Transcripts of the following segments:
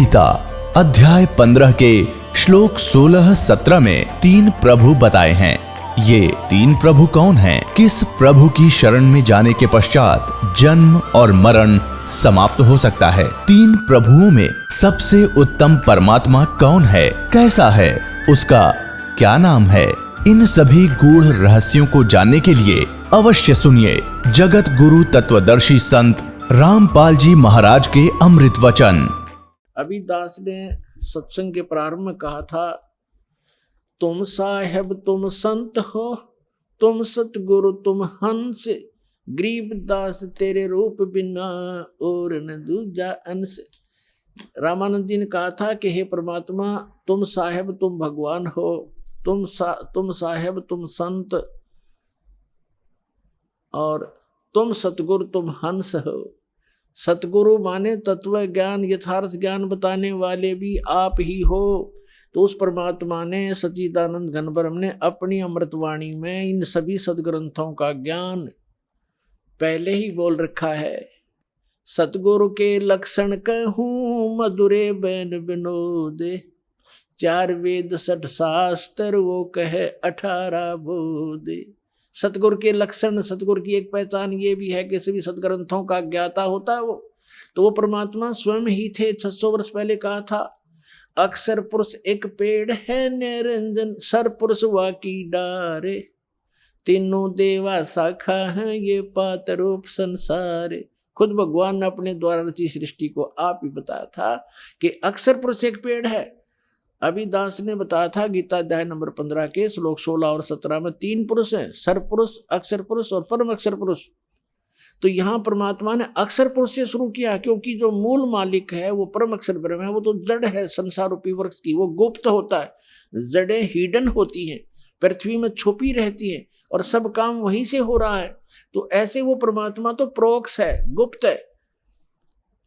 गीता अध्याय 15 के श्लोक 16-17 में 3 प्रभु बताए हैं। ये 3 प्रभु कौन हैं? किस प्रभु की शरण में जाने के पश्चात जन्म और मरण समाप्त हो सकता है? 3 प्रभुओं में सबसे उत्तम परमात्मा कौन है? कैसा है? उसका क्या नाम है? इन सभी गूढ़ रहस्यों को जानने के लिए अवश्य सुनिए जगत गुरु तत्वदर्शी संत रामपाल जी महाराज के अमृत वचन। अभी दास ने सत्संग के प्रारंभ में कहा था, तुम साहेब तुम संत हो, तुम सतगुरु तुम हंस, गरीब दास तेरे रूप बिना और न दूजा अंश। रामानंद जी ने कहा था कि हे परमात्मा, तुम साहेब तुम भगवान हो, तुम साहेब तुम संत, और तुम सतगुरु तुम हंस हो। सतगुरु माने तत्व ज्ञान यथार्थ ज्ञान बताने वाले भी आप ही हो। तो उस परमात्मा ने सच्चिदानंद घन ब्रह्म ने अपनी अमृतवाणी में इन सभी सदग्रंथों का ज्ञान पहले ही बोल रखा है। सतगुरु के लक्षण कहूँ मधुरे बैन विनोद, 4 वेद 60 शास्त्र वो कहे 18 बोध। सतगुरु के लक्षण, सतगुरु की एक पहचान ये भी है कि सभी सदग्रंथों का ज्ञाता होता है वो। तो वो परमात्मा स्वयं ही थे। 600 वर्ष पहले कहा था, अक्षर पुरुष एक पेड़ है निरंजन, सर पुरुष वाकी डारे, तीनों देवा शाखा है ये पात रूप संसारे। खुद भगवान ने अपने द्वारा रची सृष्टि को आप ही बताया था कि अक्षर पुरुष एक पेड़ है। अभी दास ने बताया था गीता अध्याय नंबर 15 के श्लोक 16 और 17 में 3 पुरुष हैं, सर पुरुष, अक्षर पुरुष और परम अक्षर पुरुष। तो यहाँ परमात्मा ने अक्षर पुरुष से शुरू किया, क्योंकि जो मूल मालिक है वो परम अक्षर ब्रह्म है। वो तो जड़ है संसार रूपी वृक्ष की, वो गुप्त होता है। जड़ें हिडन होती हैं, पृथ्वी में छुपी रहती हैं, और सब काम वहीं से हो रहा है। तो ऐसे वो परमात्मा तो प्रोक्ष है, गुप्त है।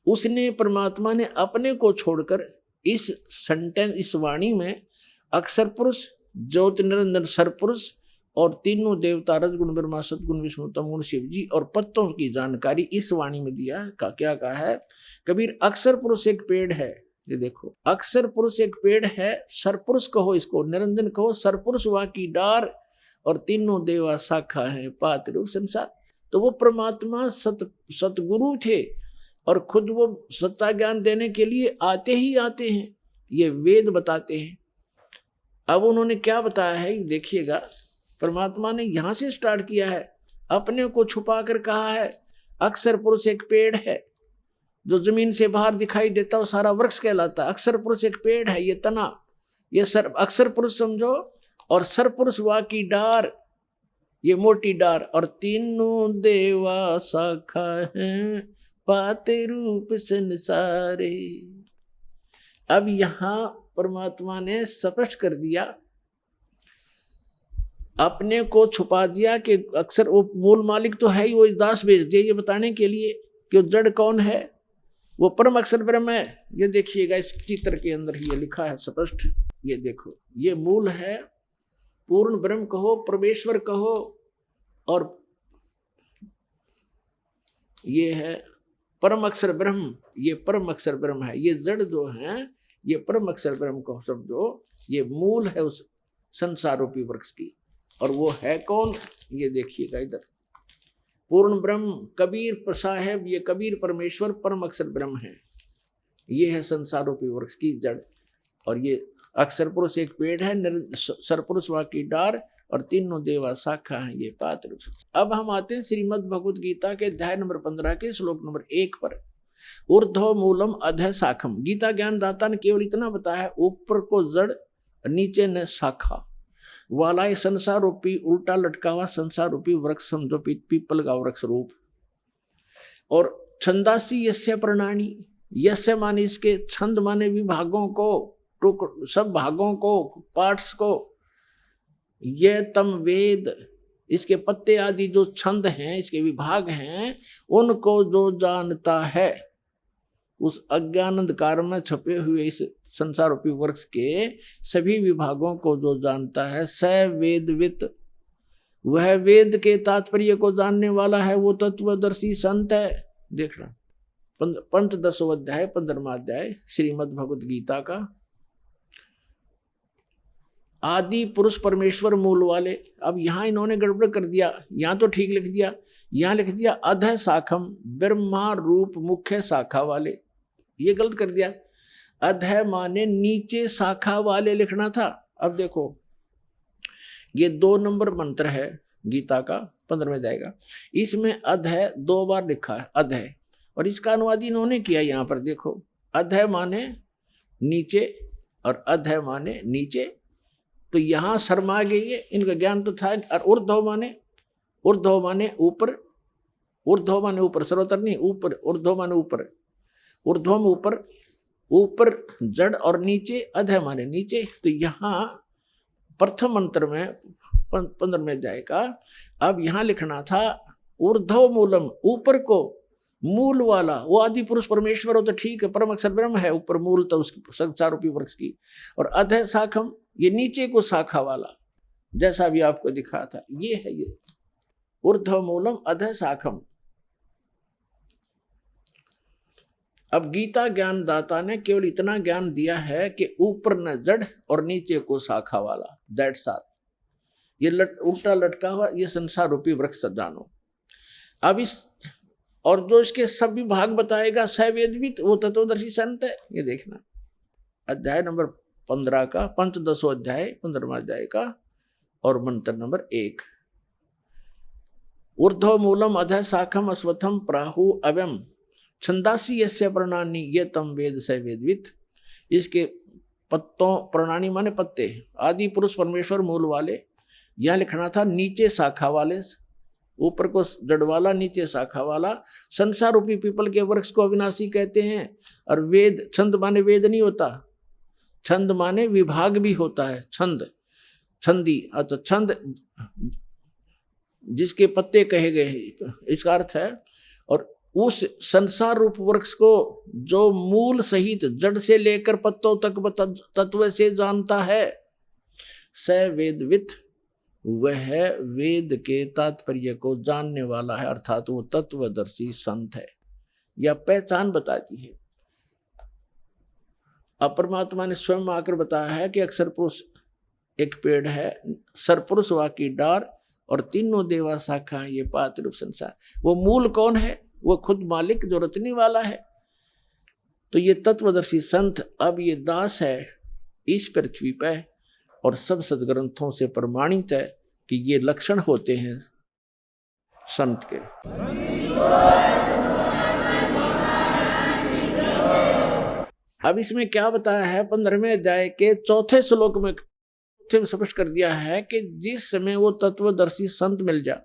उसने परमात्मा ने अपने को छोड़कर इस सेंटेंस, इस वाणी में अक्षर पुरुष, ज्योति निरंजन सर पुरुष और तीनों देवता रजगुण ब्रह्मा सतगुण विष्णु तमगुण शिव जी और पत्तों की जानकारी इस वाणी में दिया है। क्या कहा है कबीर? अक्षर पुरुष एक पेड़ है। ये देखो, अक्षर पुरुष एक पेड़ है, सर पुरुष कहो इसको, निरंजन कहो, सर पुरुष वा की डार, और तीनों देवा शाखा है पात रूप संसार। तो वो परमात्मा सतगुरु थे, और खुद वो सत्ता ज्ञान देने के लिए आते ही आते हैं। ये वेद बताते हैं। अब उन्होंने क्या बताया है देखिएगा। परमात्मा ने यहाँ से स्टार्ट किया है, अपने को छुपा कर कहा है अक्षर पुरुष एक पेड़ है, जो जमीन से बाहर दिखाई देता है सारा वृक्ष कहलाता है। अक्षर पुरुष एक पेड़ है, ये तना, ये सर अक्षर पुरुष समझो, और सर पुरुष वा की डार, ये मोटी डार, और तीनों देवा शाखा है पाते रूप संसारे। अब यहां परमात्मा ने स्पष्ट कर दिया, अपने को छुपा दिया कि अक्सर वो मूल मालिक तो है ही, वो दास भेज दिया ये बताने के लिए कि जड़ कौन है, वो परम अक्षर ब्रह्म है। ये देखिएगा इस चित्र के अंदर ही ये लिखा है स्पष्ट। ये देखो, ये मूल है, पूर्ण ब्रह्म कहो, परमेश्वर कहो, और ये है परम अक्षर ब्रह्म। ये परम अक्षर ब्रह्म है। ये जड़ जो है ये परम अक्षर ब्रह्म को समझो, ये मूल है उस संसार रूपी वृक्ष की। और वो है कौन? ये देखिएगा इधर, पूर्ण ब्रह्म कबीर साहेब, ये कबीर परमेश्वर परम अक्षर ब्रह्म है। ये है संसार रूपी वृक्ष की जड़। और ये अक्षर पुरुष एक पेड़ है, सरपुरुष वा की डार, और तीनों देवा शाखा है ये पात्र। अब हम आते हैं श्रीमद् भगवद गीता के अध्याय नंबर 15 के श्लोक नंबर 1 पर। ऊर्ध्व मूलम अधः शाखम। गीता ज्ञान दाता ने केवल इतना बताया है, ऊपर को जड़, नीचे न शाखा वाला ये संसार रूपी उल्टा लटका हुआ संसार रूपी वृक्ष समझो, पीपल का वृक्ष रूप। और छंदासी यस्य प्रणानी, यस्य माने इसके, छंद माने विभागों को, सब भागों को, पार्ट्स को, ये तम वेद, इसके पत्ते आदि जो छंद हैं, इसके विभाग हैं, उनको जो जानता है, उस अज्ञान अंधकार में छपे हुए इस संसार रूपी वृक्ष के सभी विभागों को जो जानता है, स वेदवित, वह वेद के तात्पर्य को जानने वाला है, वो तत्वदर्शी संत है। देख रहा पंचदशो अध्याय 15वां अध्याय श्रीमद् भगवद गीता का। आदि पुरुष परमेश्वर मूल वाले। अब यहाँ इन्होंने गड़बड़ कर दिया, यहाँ तो ठीक लिख दिया, यहाँ लिख दिया अधः शाखम ब्रह्मा रूप मुख्य शाखा वाले, ये गलत कर दिया। अधः माने नीचे शाखा वाले लिखना था। अब देखो ये 2 नंबर मंत्र है गीता का 15वें अध्याय का, इसमें अधः 2 बार लिखा है अधः, और इसका अनुवाद इन्होंने किया यहाँ पर देखो, अधः माने नीचे और अधः माने नीचे। तो यहाँ शर्मा गई है, इनका ज्ञान तो था। और ऊर्ध्व माने ऊपर, ऊर्ध्व माने ऊपर, सर्वतर नहीं ऊपर, ऊर्ध्व माने ऊपर, ऊर्ध्वम ऊपर, ऊपर जड़ और नीचे अधः माने नीचे। तो यहाँ प्रथम मंत्र में 15वें अध्याय का अब यहाँ लिखना था ऊर्ध्व मूलम, ऊपर को मूल वाला, वो आदि पुरुष परमेश्वर हो तो ठीक है, परम अक्षर ब्रह्म है, ऊपर मूल तो उसकी संसार रूपी वृक्ष की। और अधः शाखम ये नीचे को शाखा वाला, जैसा भी आपको दिखा था, ये है ये ऊर्ध्व मूलम अधः शाखम। अब गीता ज्ञान दाता ने केवल इतना ज्ञान दिया है कि ऊपर न जड़ और नीचे को शाखा वाला, दैट्स ऑल। ये उल्टा लटका हुआ ये संसार रूपी वृक्ष जानो। अब इस और जो इसके सभी भाग बताएगा सवेदवित, वो तत्वदर्शी संत है। ये देखना अध्याय नंबर 15 का पंचदशो अध्याय 15वां अध्याय का और मंत्र नंबर 1। ऊर्ध्व मूलम अधः शाखम अश्वत्थम प्राहु अव्यम छंदासी यस्य प्रणानी ये तम वेद स वेदवित। इसके पत्तों, प्रणानी माने पत्ते, आदि पुरुष परमेश्वर मूल वाले, यह लिखना था नीचे शाखा वाले, ऊपर को जड़ वाला नीचे शाखा वाला। संसार रूपी पीपल के वृक्ष को अविनाशी कहते हैं। और वेद, छंद माने वेद नहीं होता, छंद माने विभाग भी होता है, छंद छंदी, अच्छा छंद जिसके पत्ते कहे गए इसका अर्थ है। और उस संसार रूप वृक्ष को जो मूल सहित जड़ से लेकर पत्तों तक तत्व से जानता है, स वेदवित, वह वेद के तात्पर्य को जानने वाला है, अर्थात वो तत्वदर्शी संत है। यह पहचान बताती है। अब परमात्मा ने स्वयं आकर बताया है कि अक्षर पुरुष एक पेड़ है, सरपुरुष वाकी डार और तीनों देवा शाखा, ये पात रूप संसार। वो मूल कौन है? वो खुद मालिक जो रचने वाला है। तो ये तत्वदर्शी संत अब ये दास है इस पृथ्वी पे, और सब सदग्रंथों से प्रमाणित है कि ये लक्षण होते हैं संत के। अब इसमें क्या बताया है 15वें अध्याय के 4थे श्लोक में स्पष्ट कर दिया है कि जिस समय वो तत्वदर्शी संत मिल जा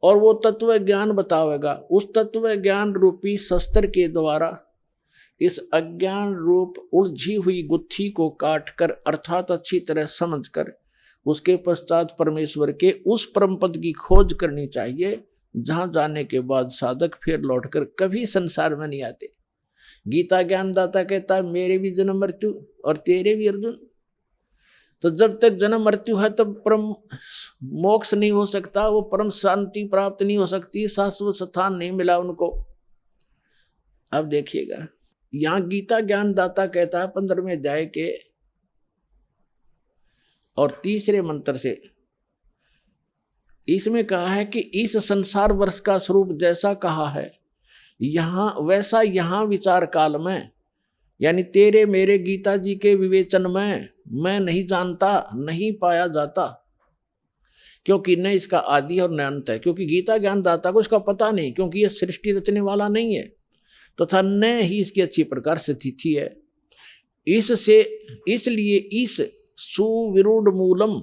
और वो तत्व ज्ञान बतावेगा, उस तत्व ज्ञान रूपी शस्त्र के द्वारा इस अज्ञान रूप उलझी हुई गुत्थी को काटकर, अर्थात अच्छी तरह समझकर, उसके पश्चात परमेश्वर के उस परम पद की खोज करनी चाहिए, जहां जाने के बाद साधक फिर लौटकर कभी संसार में नहीं आते। गीता ज्ञानदाता कहता है मेरे भी जन्म मृत्यु और तेरे भी अर्जुन। तो जब तक जन्म मृत्यु है तब परम मोक्ष नहीं हो सकता, वो परम शांति प्राप्त नहीं हो सकती, शाश्वत स्थान नहीं मिला उनको। अब देखिएगा यहाँ गीता ज्ञानदाता कहता है 15वें अध्याय के और 3रे मंत्र से, इसमें कहा है कि इस संसार वर्ष का स्वरूप जैसा कहा है यहाँ वैसा यहाँ विचार काल में, यानी तेरे मेरे गीता जी के विवेचन में मैं नहीं जानता, नहीं पाया जाता, क्योंकि न इसका आदि और न अंत है। क्योंकि गीता ज्ञानदाता को इसका पता नहीं, क्योंकि ये सृष्टि रचने वाला नहीं है, तथा तो न ही इसकी अच्छी प्रकार से स्थिति है। इसलिए इस सुविरूढ़ मूलम,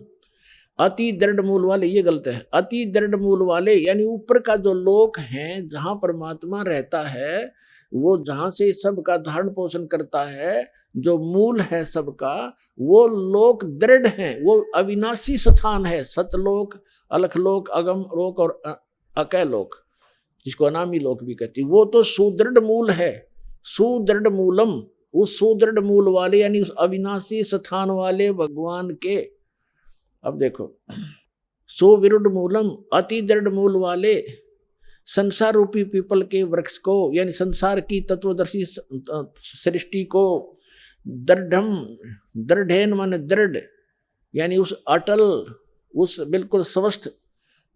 अति दृढ़ मूल वाले, ये गलत है, अति दृढ़ मूल वाले यानी ऊपर का जो लोक है, जहां परमात्मा रहता है, वो जहां से सबका धारण पोषण करता है, जो मूल है सबका, वो लोक दृढ़ है, वो अविनाशी स्थान है। सतलोक, अलखलोक, अगम लोक और अकय लोक, जिसको अनामी लोक भी कहती, वो तो सुदृढ़ मूल है। सुदृढ़ मूलम, उस सुदृढ़ मूल वाले यानी उस अविनाशी स्थान वाले भगवान के। अब देखो सुविरूढ़ मूलम, अति दृढ़ मूल वाले संसार रूपी पीपल के वृक्ष को यानी संसार की तत्वदर्शी सृष्टि को दृढ़ेन माने दृढ़ यानी उस अटल उस बिल्कुल स्वस्थ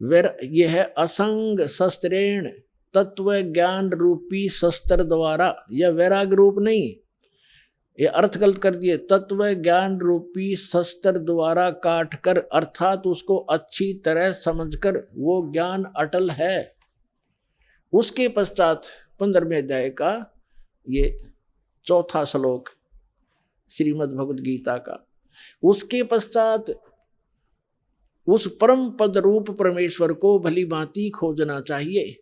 यह है असंग शस्त्रेण तत्व ज्ञान रूपी शस्त्र द्वारा, यह वैराग रूप नहीं, ये अर्थ गलत कर दिए, तत्व ज्ञान रूपी शस्त्र द्वारा काट कर अर्थात उसको अच्छी तरह समझकर वो ज्ञान अटल है। उसके पश्चात 15वें अध्याय का ये 4था श्लोक श्रीमद् भगवद गीता का, उसके पश्चात उस परम पद रूप परमेश्वर को भली भांति खोजना चाहिए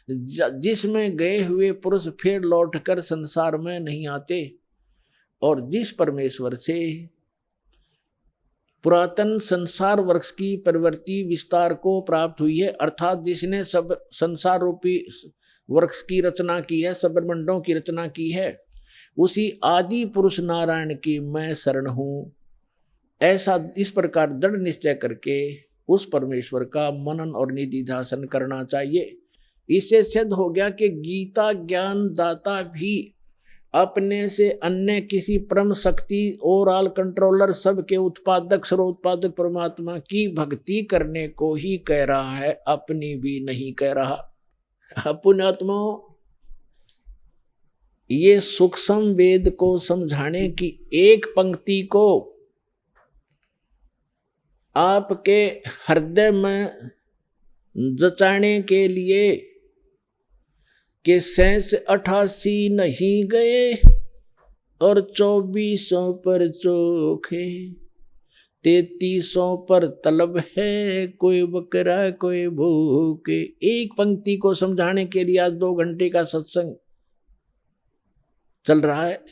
जिसमें गए हुए पुरुष फिर लौटकर संसार में नहीं आते और जिस परमेश्वर से पुरातन संसार वृक्ष की प्रवृत्ति विस्तार को प्राप्त हुई है, अर्थात जिसने सब संसार रूपी वृक्ष की रचना की है, सब ब्रह्मांडों की रचना की है, उसी आदि पुरुष नारायण की मैं शरण हूं। ऐसा इस प्रकार दृढ़ निश्चय करके उस परमेश्वर का मनन और निधिध्यासन करना चाहिए। इससे सिद्ध हो गया कि गीता ज्ञान दाता भी अपने से अन्य किसी परम शक्ति ओवरऑल कंट्रोलर सबके उत्पादक सर्वोत्पादक परमात्मा की भक्ति करने को ही कह रहा है, अपनी भी नहीं कह रहा। पुण्यात्माओं, ये सूक्ष्म वेद को समझाने की एक पंक्ति को आपके हृदय में जचाने के लिए कि 88 नहीं गए और 2400 पर चोखे, 3300 पर तलब है, कोई बकरा कोई भूखे। एक पंक्ति को समझाने के लिए आज 2 घंटे का सत्संग चल रहा है।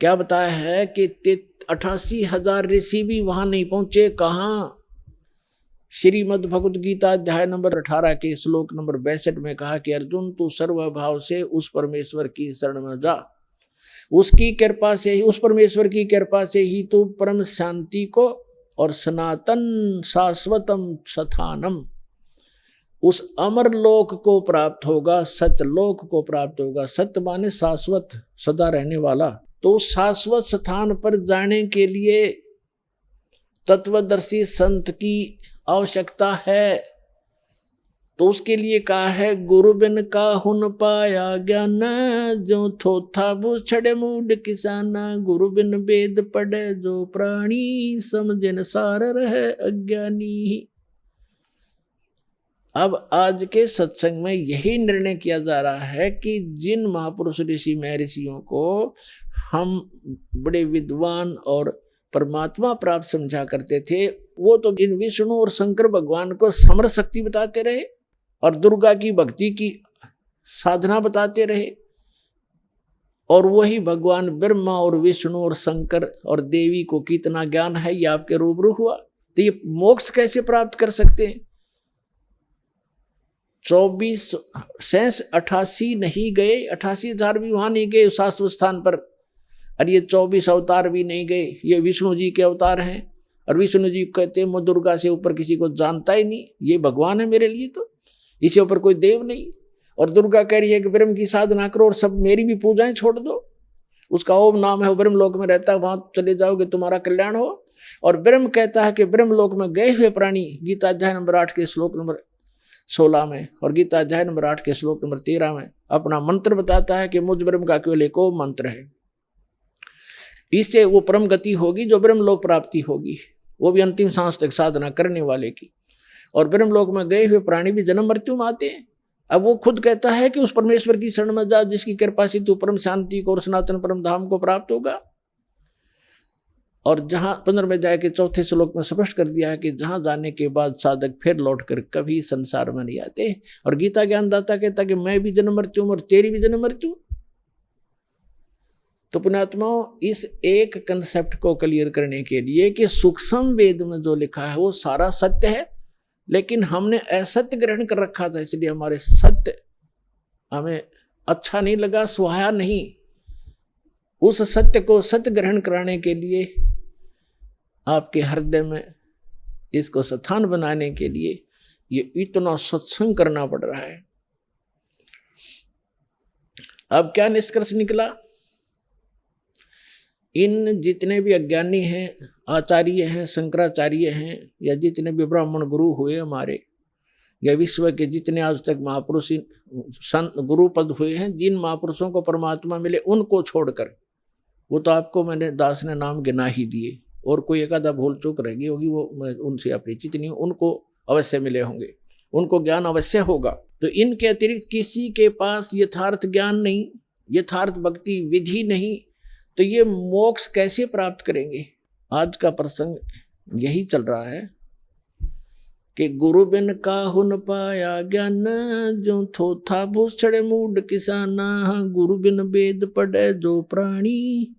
क्या बताया है कि 88,000 ऋषि भी वहां नहीं पहुंचे। कहाँ? श्रीमद् भगवद गीता अध्याय नंबर 18 के श्लोक नंबर 62 में कहा कि अर्जुन तू सर्वभाव से उस परमेश्वर की शरण में जा, उसकी कृपा से ही, उस परमेश्वर की कृपा से ही तू परम शांति को और सनातन शाश्वतम स्थानम उस अमर लोक को प्राप्त होगा, सत्यलोक को प्राप्त होगा। सत्य माने शाश्वत, सदा रहने वाला। तो उस शाश्वत स्थान पर जाने के लिए तत्वदर्शी संत की आवश्यकता है। तो उसके लिए कहा है गुरु बिन का हुन पाया ज्ञान, जो थोथा बुछड़े मूड किसाना, गुरु बिन वेद पढ़े जो प्राणी, समझन सार रहे अज्ञानी। अब आज के सत्संग में यही निर्णय किया जा रहा है कि जिन महापुरुष ऋषि महर्षियों को हम बड़े विद्वान और परमात्मा प्राप्त समझा करते थे, वो तो इन विष्णु और शंकर भगवान को समर शक्ति बताते रहे और दुर्गा की भक्ति की साधना बताते रहे, और वही भगवान ब्रह्मा और विष्णु और शंकर और देवी को कितना ज्ञान है ये आपके रूबरू हुआ। तो ये मोक्ष कैसे प्राप्त कर सकते हैं? 88 नहीं गए, 88,000 भी वहां नहीं गए शाश्वत स्थान पर, और ये 24 अवतार भी नहीं गए। ये विष्णु जी के अवतार हैं, और विष्णु जी कहते हैं मैं दुर्गा से ऊपर किसी को जानता ही नहीं, ये भगवान है मेरे लिए, तो इससे ऊपर कोई देव नहीं। और दुर्गा कह रही है कि ब्रह्म की साधना करो और सब मेरी भी पूजाएं छोड़ दो। उसका ओम नाम है, वो ब्रह्म लोक में रहता है, वहां चले जाओगे तुम्हारा कल्याण हो। और ब्रह्म कहता है कि ब्रह्म लोक में गए हुए प्राणी, गीता अध्याय नंबर 8 के श्लोक नंबर 16 में और गीता अध्याय नंबर 8 के श्लोक नंबर 13 में अपना मंत्र बताता है कि मुझ ब्रह्म का केवल एक मंत्र है। इससे वो परम गति होगी जो ब्रह्म लोक प्राप्ति होगी, वो भी अंतिम सांस तक साधना करने वाले की। और ब्रह्म लोक में गए हुए प्राणी भी जन्म मृत्यु में आते हैं। अब वो खुद कहता है कि उस परमेश्वर की शरण में जा जिसकी कृपा से तू परम शांति को और सनातन परम धाम को प्राप्त होगा। और जहां 15वें अध्याय के 4थे श्लोक में स्पष्ट कर दिया है कि जहां जाने के बाद साधक फिर लौटकर कभी संसार में नहीं आते। और गीता ज्ञानदाता कहता कि मैं भी जन्म मृत्यु हूं और तेरी भी जन्म मृत्यु। तो पुण्यात्माओं, इस एक कंसेप्ट को क्लियर करने के लिए कि सूक्ष्म वेद में जो लिखा है वो सारा सत्य है, लेकिन हमने असत्य ग्रहण कर रखा था, इसलिए हमारे सत्य हमें अच्छा नहीं लगा, सुहाया नहीं। उस सत्य को सत्य ग्रहण कराने के लिए आपके हृदय में इसको स्थान बनाने के लिए ये इतना सत्संग करना पड़ रहा है। अब क्या निष्कर्ष निकला? इन जितने भी अज्ञानी हैं, आचार्य हैं, शंकराचार्य हैं, या जितने भी ब्राह्मण गुरु हुए हमारे, या विश्व के जितने आज तक महापुरुष गुरु पद हुए हैं, जिन महापुरुषों को परमात्मा मिले उनको छोड़कर, वो तो आपको मैंने दास ने नाम गिना ही दिए, और कोई एक आधा भूल चूक रह गई होगी, वो मैं उनसे अपरिचित नहीं हूँ, उनको अवश्य मिले होंगे, उनको ज्ञान अवश्य होगा। तो इनके अतिरिक्त किसी के पास यथार्थ ज्ञान नहीं, यथार्थ भक्ति विधि नहीं, तो ये मोक्ष कैसे प्राप्त करेंगे? आज का प्रसंग यही चल रहा है कि गुरु बिन काहु न पाया ज्ञान, जो थोथा भूषण मूड किसाना, गुरु बिन वेद पढ़े जो प्राणी,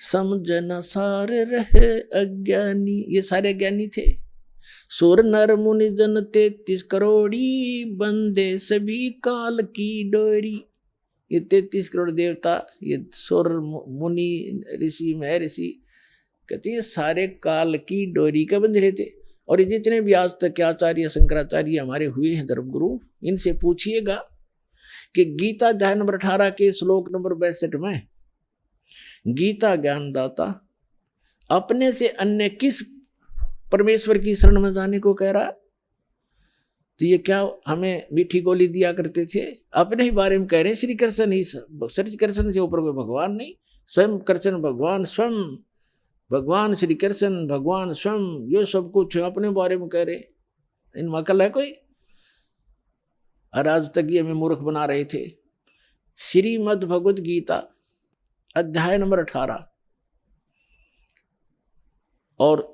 समझ न सार रहे अज्ञानी। ये सारे ज्ञानी थे। सुर नर मुनि जन 33 करोड़ी, बंदे सभी काल की डोरी। ये 33 करोड़ देवता, ये सुर मुनि ऋषि महर्षि, कहते हैं सारे काल की डोरी का बंध रहे थे। और ये जितने भी आज तक के आचार्य शंकराचार्य हमारे हुए हैं धर्मगुरु, इनसे पूछिएगा कि गीता अध्याय नंबर 18 के श्लोक नंबर 62 में गीता ज्ञानदाता अपने से अन्य किस परमेश्वर की शरण में जाने को कह रहा? तो ये क्या हमें मीठी गोली दिया करते थे? अपने ही बारे में कह रहे हैं श्री कृष्ण ही, श्री कृष्ण से ऊपर कोई भगवान नहीं, स्वयं कृष्ण भगवान, स्वयं भगवान श्री कृष्ण भगवान स्वयं, ये सब कुछ अपने बारे में कह रहे। इन अकल है कोई? और आज तक ये हमें मूर्ख बना रहे थे। श्रीमद् भगवद गीता अध्याय नंबर 18 और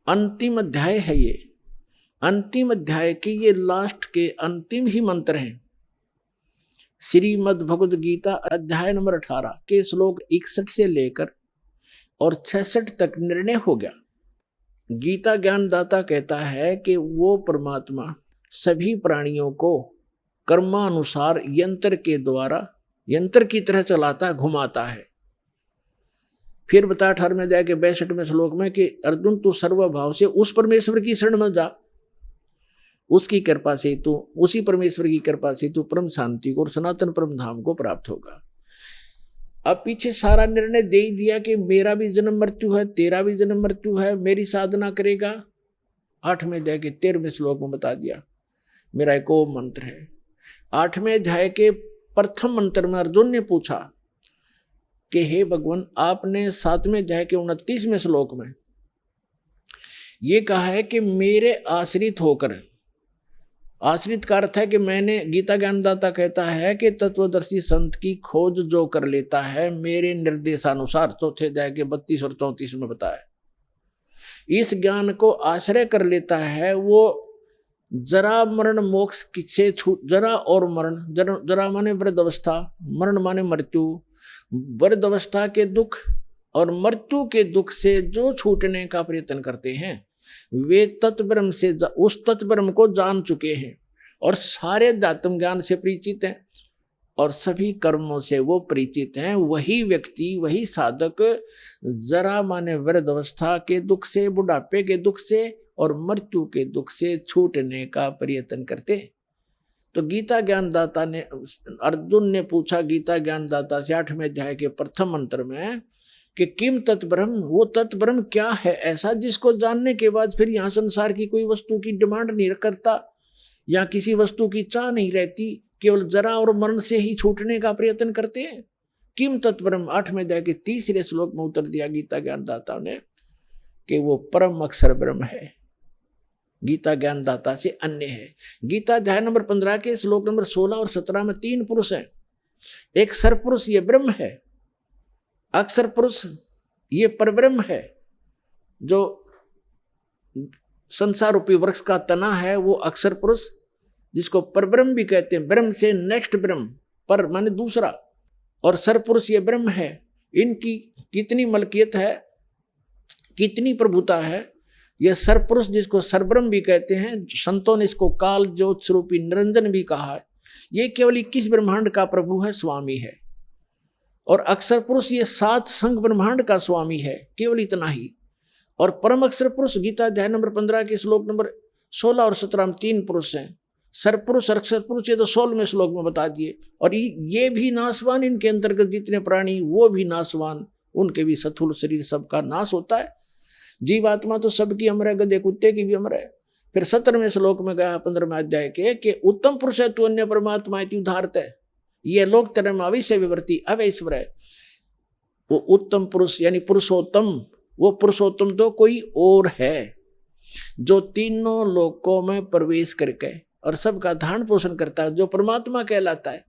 अंतिम अध्याय है ये। अंतिम अध्याय के ये लास्ट के अंतिम ही मंत्र हैं। श्रीमद् भगवद गीता अध्याय नंबर 18 के श्लोक 61 से लेकर और 66 तक निर्णय हो गया। गीता ज्ञानदाता कहता है कि वो परमात्मा सभी प्राणियों को कर्मानुसार यंत्र के द्वारा, यंत्र की तरह चलाता, घुमाता है। फिर बता 18 में जाके 62वें श्लोक में कि अर्जुन तू सर्वभाव से उस परमेश्वर की शरण में जा, उसकी कृपा से तू, उसी परमेश्वर की कृपा से तू परम शांति को और सनातन परम धाम को प्राप्त होगा। अब पीछे सारा निर्णय दे ही दिया कि मेरा भी जन्म मृत्यु है, तेरा भी जन्म मृत्यु है, मेरी साधना करेगा। 8वें अध्याय के 13वें श्लोक में बता दिया। मेरा एक ओम मंत्र है। 8वें अध्याय के प्रथम मंत्र में अर्जुन ने पूछा कि हे भगवान, आपने 7वें अध्याय के 29वें श्लोक में ये कहा है कि मेरे आश्रित होकर, आश्रित का अर्थ है कि मैंने, गीता ज्ञानदाता कहता है कि तत्वदर्शी संत की खोज जो कर लेता है मेरे निर्देशानुसार, चौथे अध्याय के 32 और 34 में बताया, इस ज्ञान को आश्रय कर लेता है, वो जरा मरण मोक्ष से छूट, जरा और मरण, जरा माने वृद्ध अवस्था, मरण माने मृत्यु, वृद्ध अवस्था के दुख और मृत्यु के दुख से जो छूटने का प्रयत्न करते हैं वे तत्ब्रह्म से, उस तत्ब्रह्म को जान चुके हैं और सारे अध्यात्म ज्ञान से परिचित हैं और सभी कर्मों से वो परिचित हैं। वही व्यक्ति, वही साधक जरा माने वृद्ध अवस्था के दुख से, बुढ़ापे के दुख से और मृत्यु के दुख से छूटने का प्रयत्न करते। तो गीता ज्ञानदाता ने, अर्जुन ने पूछा गीता ज्ञानदाता से 8वें अध्याय के प्रथम मंत्र में कि किम तत्ब्रह्म, वो तत्ब्रह्म क्या है ऐसा जिसको जानने के बाद फिर यहाँ संसार की कोई वस्तु की डिमांड नहीं करता या किसी वस्तु की चाह नहीं रहती, केवल जरा और मरण से ही छूटने का प्रयत्न करते हैं। किम तत्ब्रह्म 8वें अध्याय के 3रे श्लोक में उत्तर दिया गीता ज्ञानदाता ने कि वो परम अक्षर ब्रह्म है, गीता ज्ञानदाता से अन्य है। गीता अध्याय नंबर 15 के श्लोक नंबर 16 और 17 में 3 पुरुष हैं। एक सरपुरुष ये ब्रह्म है, अक्षर पुरुष ये परब्रह्म है, जो संसार रूपी वृक्ष का तना है वो अक्षर पुरुष, जिसको परब्रह्म भी कहते हैं। ब्रह्म से नेक्स्ट ब्रह्म, पर माने दूसरा, और सरपुरुष ये ब्रह्म है। इनकी कितनी मलकियत है, कितनी प्रभुता है। यह सरपुरुष जिसको सरब्रह्म भी कहते हैं, संतों ने इसको काल ज्योत स्वरूपी निरंजन भी कहा है। ये केवल 21 ब्रह्मांड का प्रभु है, स्वामी है। और अक्षर पुरुष ये 7 संघ ब्रह्मांड का स्वामी है, केवल इतना ही। और परम अक्षर पुरुष गीता अध्याय नंबर 15 के श्लोक नंबर 16 और 17 में 3 पुरुष हैं, सरपुरुष अक्षरपुरुष, ये तो 16वें श्लोक में बता दिए। और ये भी नाशवान, इनके अंतर्गत जितने प्राणी वो भी नाशवान, उनके भी स्थूल शरीर सबका नाश होता है। जीवात्मा तो सबकी अमर है, गधे कुत्ते की भी अमर है। फिर 17वें श्लोक में गया 15वें अध्याय के कि उत्तम पुरुष है तू अन्य परमात्मा इति उदाहरत है, ये लोक तरह में अवश्य विवर्ती अवैश्वर है। वो उत्तम पुरुष यानी पुरुषोत्तम, वो पुरुषोत्तम तो कोई और है जो तीनों लोकों में प्रवेश करके और सबका धारण पोषण करता है, जो परमात्मा कहलाता है,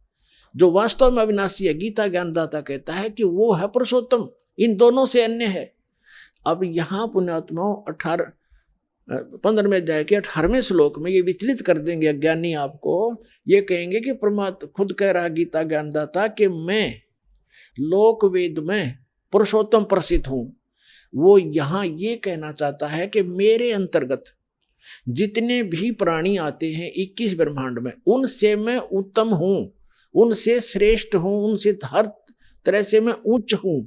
जो वास्तव में अविनाशी है। गीता ज्ञानदाता कहता है कि वो है पुरुषोत्तम, इन दोनों से अन्य है। अब यहाँ पुण्यात्माओं 15वें अध्याय के 18वें श्लोक में ये विचलित कर देंगे अज्ञानी आपको। ये कहेंगे कि परमात्मा खुद कह रहा गीता ज्ञानदाता कि मैं लोक वेद में पुरुषोत्तम प्रसिद्ध हूं। वो यहाँ ये कहना चाहता है कि मेरे अंतर्गत जितने भी प्राणी आते हैं 21 ब्रह्मांड में, उनसे मैं उत्तम हूं, उनसे श्रेष्ठ हूं, उनसे हर तरह से मैं उच्च हूं,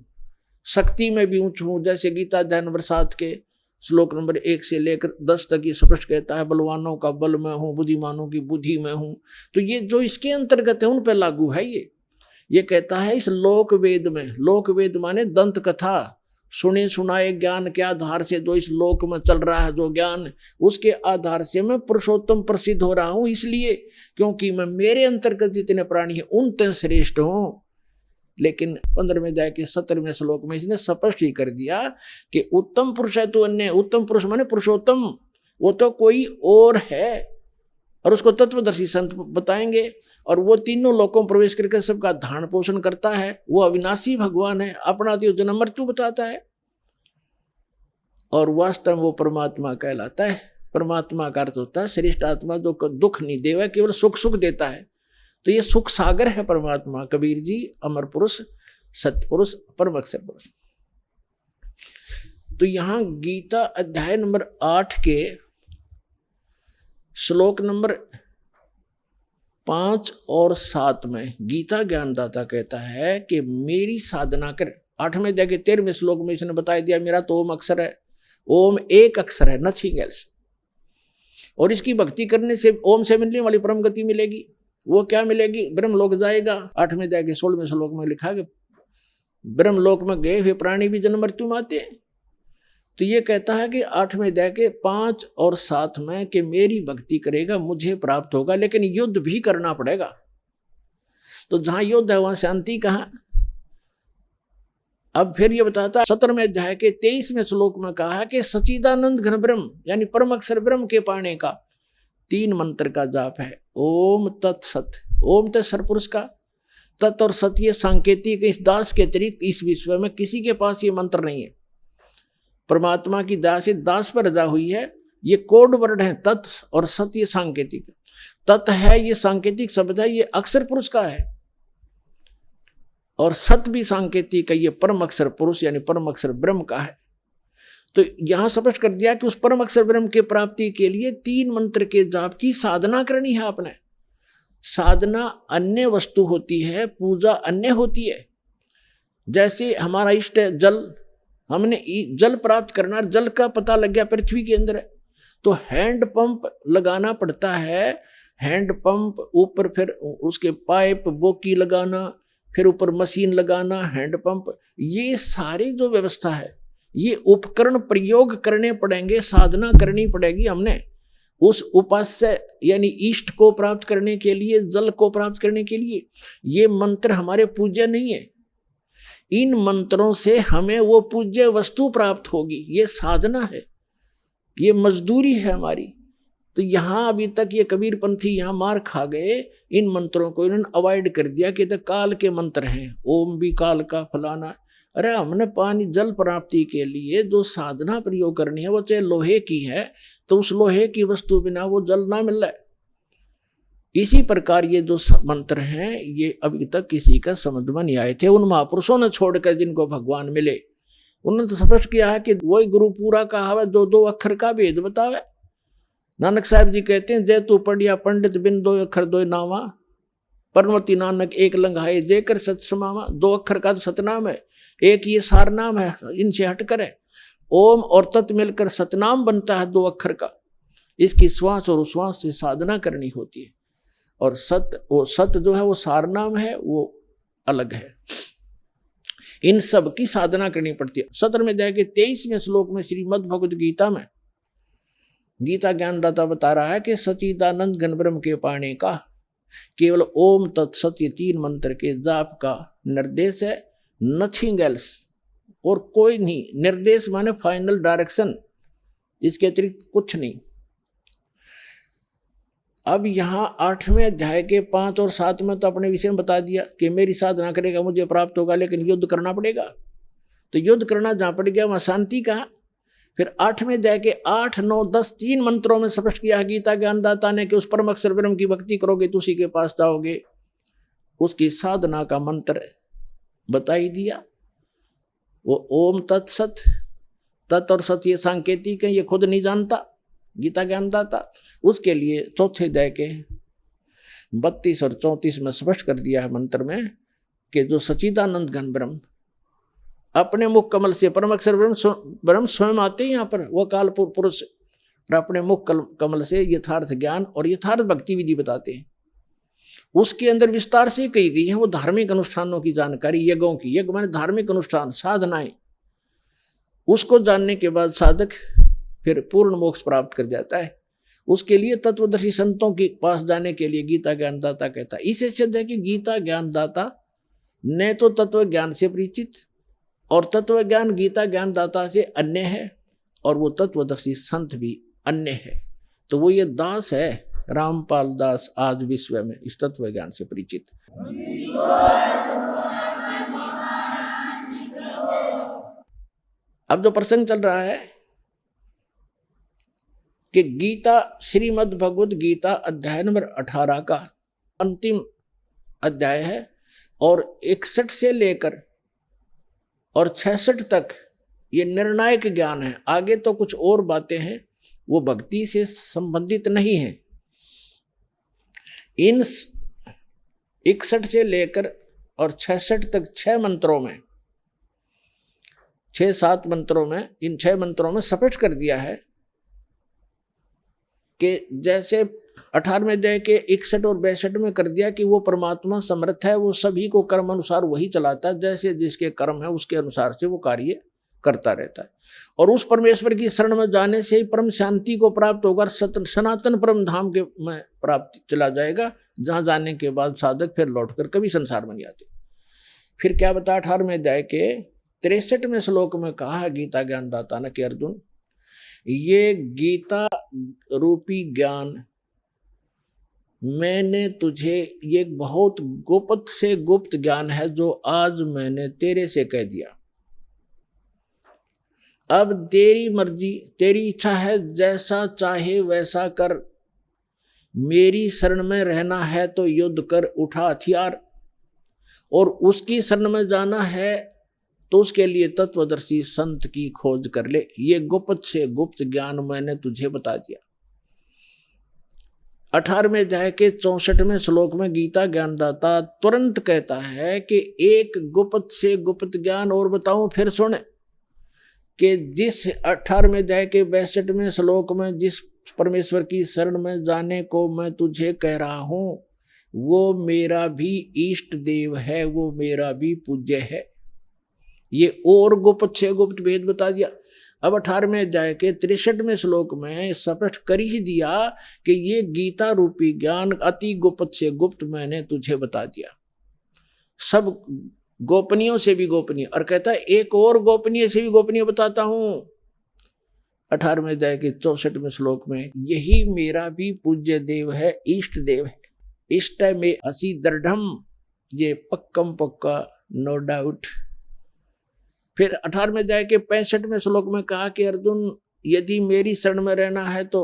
शक्ति में भी उच्च हूं। जैसे गीता अध्याय नंबर 7 के श्लोक नंबर 1 से लेकर 10 तक ये स्पष्ट कहता है, बलवानों का बल में हूं, बुद्धिमानों की बुद्धि में हूं। तो ये जो इसके अंतर्गत है उन पर लागू है। ये कहता है इस लोक वेद में, लोक वेद माने दंत कथा, सुने सुनाए ज्ञान के आधार से जो इस लोक में चल रहा है जो ज्ञान, उसके आधार से मैं पुरुषोत्तम प्रसिद्ध हो रहा हूं, इसलिए क्योंकि मैं मेरे अंतर्गत जितने प्राणी हैं उन तक श्रेष्ठ हूं। लेकिन 15वें अध्याय के 17वें श्लोक में इसने स्पष्ट ही कर दिया कि उत्तम पुरुष है तो अन्य, उत्तम पुरुष माने पुरुषोत्तम, वो तो कोई और है। और उसको तत्वदर्शी संत बताएंगे। और वो तीनों लोकों में प्रवेश करके सबका धारण पोषण करता है। वो अविनाशी भगवान है, अपना तो जन्म मृत्यु बताता है और वास्तव में वो परमात्मा कहलाता है। परमात्मा का अर्थ होता है श्रेष्ठ आत्मा, जो दुख नहीं देवा, केवल सुख सुख देता है। तो ये सुख सागर है परमात्मा। कबीर जी अमर पुरुष, सतपुरुष, परम अक्षर पुरुष। तो यहां गीता अध्याय नंबर 8 के श्लोक नंबर 5 और 7 में गीता ज्ञानदाता कहता है कि मेरी साधना कर। 8वें अध्याय के 13वें श्लोक में इसने बता दिया मेरा तो ओम अक्षर है, ओम एक अक्षर है, नथिंग एल्स। और इसकी भक्ति करने से ओम से मिलने वाली परम गति मिलेगी। वो क्या मिलेगी? ब्रह्म लोक जाएगा। 8वें अध्याय के 16वें श्लोक में लिखा कि ब्रह्म लोक में गए हुए प्राणी भी जन्म मृत्यु में आते हैं। तो ये कहता है कि 8वें अध्याय के 5 और 7 में कि मेरी भक्ति करेगा मुझे प्राप्त होगा, लेकिन युद्ध भी करना पड़ेगा। तो जहां युद्ध है वहां शांति कहाँ? अब फिर ये बताता है 17वें अध्याय के 23वें श्लोक में कहा कि सच्चिदानंद घन ब्रह्म यानी परम अक्षर ब्रह्म के पाने का 3 मंत्र का जाप है। ओम तत्सत। ओम तो सरपुरुष का, तत् और सत ये सांकेतिक, इस दास के अतिरिक्त इस विश्व में किसी के पास ये मंत्र नहीं है। परमात्मा की दया से दास पर रजा हुई है। ये कोड वर्ड है तत् और सत, ये सांकेतिक। तत् है ये सांकेतिक शब्द है, ये अक्षर पुरुष का है। और सत भी सांकेतिक है, ये परम अक्षर पुरुष यानी परम अक्षर ब्रह्म का है। तो यहां स्पष्ट कर दिया कि उस परम अक्षर ब्रह्म के प्राप्ति के लिए 3 मंत्र के जाप की साधना करनी है आपने। साधना अन्य वस्तु होती है, पूजा अन्य होती है। जैसे हमारा इष्ट है जल, हमने जल प्राप्त करना, जल का पता लग गया पृथ्वी के अंदर है, तो हैंड पंप लगाना पड़ता है। हैंड पंप ऊपर फिर उसके पाइप बोकी लगाना, फिर ऊपर मशीन लगाना, हैंड पंप, ये सारी जो व्यवस्था है ये उपकरण प्रयोग करने पड़ेंगे, साधना करनी पड़ेगी हमने उस उपास्य यानी इष्ट को प्राप्त करने के लिए, जल को प्राप्त करने के लिए। ये मंत्र हमारे पूज्य नहीं है, इन मंत्रों से हमें वो पूज्य वस्तु प्राप्त होगी। ये साधना है, ये मजदूरी है हमारी। तो यहाँ अभी तक ये कबीर पंथी यहाँ मार खा गए, इन मंत्रों को इन्होंने अवॉइड कर दिया कि तो काल के मंत्र हैं, ओम भी काल का फलाना। अरे हमने पानी जल प्राप्ति के लिए जो साधना प्रयोग करनी है वो चाहे लोहे की है, तो उस लोहे की वस्तु बिना वो जल ना मिल रहा है। इसी प्रकार ये जो मंत्र हैं ये अभी तक किसी का समझ में नहीं आए थे। उन महापुरुषों ने छोड़कर जिनको भगवान मिले, उन्होंने तो स्पष्ट किया है कि वही गुरु पूरा कहा है, 2 अक्षर का भेद बतावे। नानक साहब जी कहते हैं जय तू पढ़िया पंडित बिन 2 अक्षर 2 नामा, परमति नानक एक लंघाए जय कर सत समावा। 2 अक्षर का तो सतनाम है, एक ये सार नाम है, इनसे हटकर है। ओम और तत् मिलकर सतनाम बनता है 2 अक्षर का। इसकी श्वास और उश्वास से साधना करनी होती है। और सत जो है वो सार नाम है, वो अलग है। इन सब की साधना करनी पड़ती है। 17वें अध्याय के 23वें श्लोक में श्रीमद् भगवद गीता में गीता ज्ञानदाता बता रहा है कि सच्चिदानंद घन ब्रह्म के पाने का केवल ओम तत्सत ये 3 मंत्र के जाप का निर्देश है, नथिंग एल्स, और कोई नहीं। निर्देश माने फाइनल डायरेक्शन, इसके अतिरिक्त कुछ नहीं। अब यहाँ 8वें अध्याय के 5 और 7 में तो अपने विषय में बता दिया कि मेरी साधना करेगा मुझे प्राप्त होगा, लेकिन युद्ध करना पड़ेगा। तो युद्ध करना जहाँ पड़ गया वहाँ शांति कहा। फिर 8वें अध्याय के 8, 9, 10 3 मंत्रों में स्पष्ट किया गीता ज्ञानदाता ने कि उस परम अक्षर ब्रह्म की भक्ति करोगे तो उसी के पास जाओगे। उसकी साधना का मंत्र बता ही दिया, वो ओम तत्सत। तत् और सत ये सांकेतिक है, ये खुद नहीं जानता गीता ज्ञानदाता। उसके लिए 4थे अध्याय के 32 और 34 में स्पष्ट कर दिया है मंत्र में कि जो सच्चिदानंद घन ब्रह्म अपने मुख कमल से, परम अक्षर ब्रह्म स्वयं आते हैं यहाँ पर, वो काल पुरुष, और अपने मुख कमल से यथार्थ ज्ञान और यथार्थ भक्ति विधि बताते हैं। उसके अंदर विस्तार से कही गई है वो धार्मिक अनुष्ठानों की जानकारी, यज्ञों की। यज्ञ माने धार्मिक अनुष्ठान, साधनाएं। उसको जानने के बाद साधक फिर पूर्ण मोक्ष प्राप्त कर जाता है। उसके लिए तत्वदर्शी संतों के पास जाने के लिए गीता ज्ञानदाता कहता है। इसे सिद्ध है कि गीता ज्ञानदाता न तो तत्व ज्ञान से परिचित, और तत्व ज्ञान गीता ज्ञानदाता से अन्य है, और वो तत्वदर्शी संत भी अन्य है। तो वो ये दास है, रामपाल दास, आज विश्व में इस तत्व ज्ञान से परिचित। अब जो प्रसंग चल रहा है कि गीता, श्रीमद् भगवद गीता अध्याय नंबर 18 का अंतिम अध्याय है, और 61 से लेकर और 66 तक ये निर्णायक ज्ञान है। आगे तो कुछ और बातें हैं, वो भक्ति से संबंधित नहीं है। इन 61 से लेकर और 66 तक 6 मंत्रों में, 6-7 मंत्रों में, इन 6 मंत्रों में स्पष्ट कर दिया है कि जैसे 18वें अध्याय के 61 और 62 में कर दिया कि वो परमात्मा समर्थ है, वो सभी को कर्म अनुसार वही चलाता है, जैसे जिसके कर्म है उसके अनुसार से वो कार्य करता रहता है। और उस परमेश्वर की शरण में जाने से ही परम शांति को प्राप्त होगा, सनातन परम धाम के में प्राप्त चला जाएगा, जहाँ जाने के बाद साधक फिर लौटकर कभी संसार में नहीं आते। फिर क्या बता 18वें अध्याय के 63वें श्लोक में कहा है गीता ज्ञानदाता ने कि अर्जुन, ये गीता रूपी ज्ञान मैंने तुझे, ये बहुत गुप्त से गुप्त ज्ञान है जो आज मैंने तेरे से कह दिया। अब तेरी मर्जी, तेरी इच्छा है, जैसा चाहे वैसा कर। मेरी शरण में रहना है तो युद्ध कर, उठा हथियार, और उसकी शरण में जाना है तो उसके लिए तत्वदर्शी संत की खोज कर ले। ये गुप्त से गुप्त ज्ञान मैंने तुझे बता दिया। 18वें अध्याय के 64वें श्लोक में गीता ज्ञानदाता तुरंत कहता है कि एक गुप्त से गुप्त ज्ञान और बताऊं, फिर सुन कि जिस 18वें अध्याय के 62वें श्लोक में जिस परमेश्वर की शरण में जाने को मैं तुझे कह रहा हूं, वो मेरा भी इष्ट देव है, वो मेरा भी पूज्य है। ये और गुप्त से गुप्त भेद बता दिया। अब 18वें अध्याय के 63वें श्लोक में स्पष्ट कर ही दिया कि ये गीता रूपी ज्ञान अति गुप्त से गुप्त मैंने तुझे बता दिया, सब गोपनीयों से भी गोपनीय। और कहता है एक और गोपनीय से भी गोपनीय बताता हूं। 18वें अध्याय के 64वें श्लोक में, यही मेरा भी पूज्य देव है, इष्ट देव है। इष्ट में हसी दृढ़म, ये पक्कम पक्का, नो डाउट। फिर 18वें अध्याय के 65वें श्लोक में कहा कि अर्जुन, यदि मेरी शरण में रहना है तो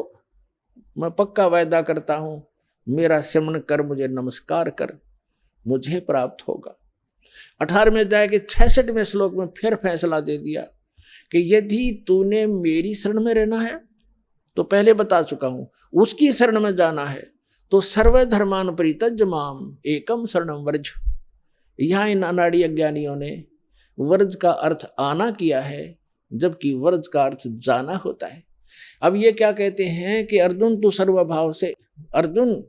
मैं पक्का वायदा करता हूं, मेरा सिमरण कर, मुझे नमस्कार कर, मुझे प्राप्त होगा। 18वें अध्याय के 66वें श्लोक में फिर फैसला दे दिया कि यदि तूने मेरी शरण में रहना है तो पहले बता चुका हूं, उसकी शरण में जाना है तो सर्वधर्मान परित्यज्य माम एकम शरणम व्रज। यहाँ इन अनाड़ी अज्ञानियों ने वर्ज का अर्थ आना किया है, जबकि वर्ज का अर्थ जाना होता है। अब ये क्या कहते हैं कि अर्जुन तू सर्वभाव से, अर्जुन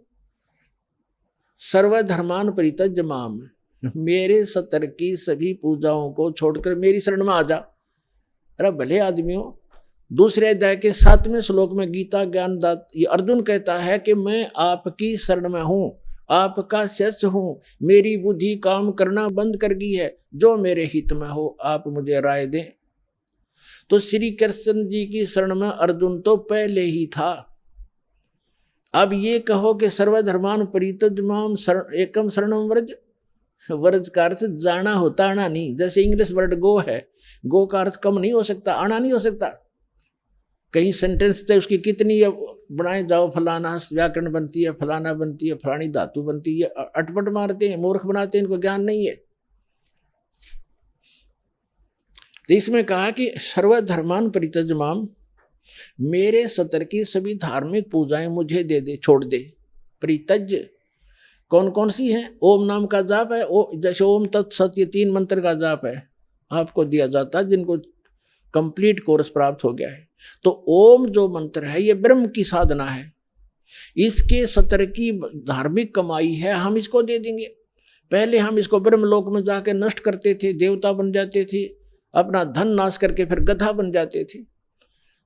सर्वधर्मान परित्यज्य माम, मेरे सतर की सभी पूजाओं को छोड़कर मेरी शरण में आ जा। अरे भले आदमियों, दूसरे अध्याय के 7वें श्लोक में गीता ज्ञान दात ये अर्जुन कहता है कि मैं आपकी शरण में हूं, आपका शिष्य हूं, मेरी बुद्धि काम करना बंद कर गई है, जो मेरे हित में हो आप मुझे राय दें। तो श्री कृष्ण जी की शरण में अर्जुन तो पहले ही था। अब ये कहो कि सर्वधर्मान परित्यज्य माम एकम शरणम व्रज, व्रज का अर्थ जाना होता, आना नहीं। जैसे इंग्लिश वर्ड गो है, गो का अर्थ कम नहीं हो सकता, आना नहीं हो सकता। कहीं सेंटेंस थे उसकी कितनी बनाए जाओ, फलाना व्याकरण बनती है, फलाना बनती है, फलानी धातु बनती है, अटपट मारते हैं, मूर्ख बनाते हैं, इनको ज्ञान नहीं है। तो इसमें कहा कि सर्वधर्मान परित्यज्य माम, मेरे सतर की सभी धार्मिक पूजाएं मुझे दे दे, छोड़ दे। परित्यज्य कौन कौन सी हैं? ओम नाम का जाप है, जैसे ओम तत्सत ये 3 मंत्र का जाप है आपको दिया जाता है जिनको कंप्लीट कोर्स प्राप्त हो गया है। तो ओम जो मंत्र है ये ब्रह्म की साधना है, इसके सतर की धार्मिक कमाई है, हम इसको दे देंगे। पहले हम इसको ब्रह्मलोक में जाके नष्ट करते थे, देवता बन जाते थे, अपना धन नाश करके फिर गधा बन जाते थे।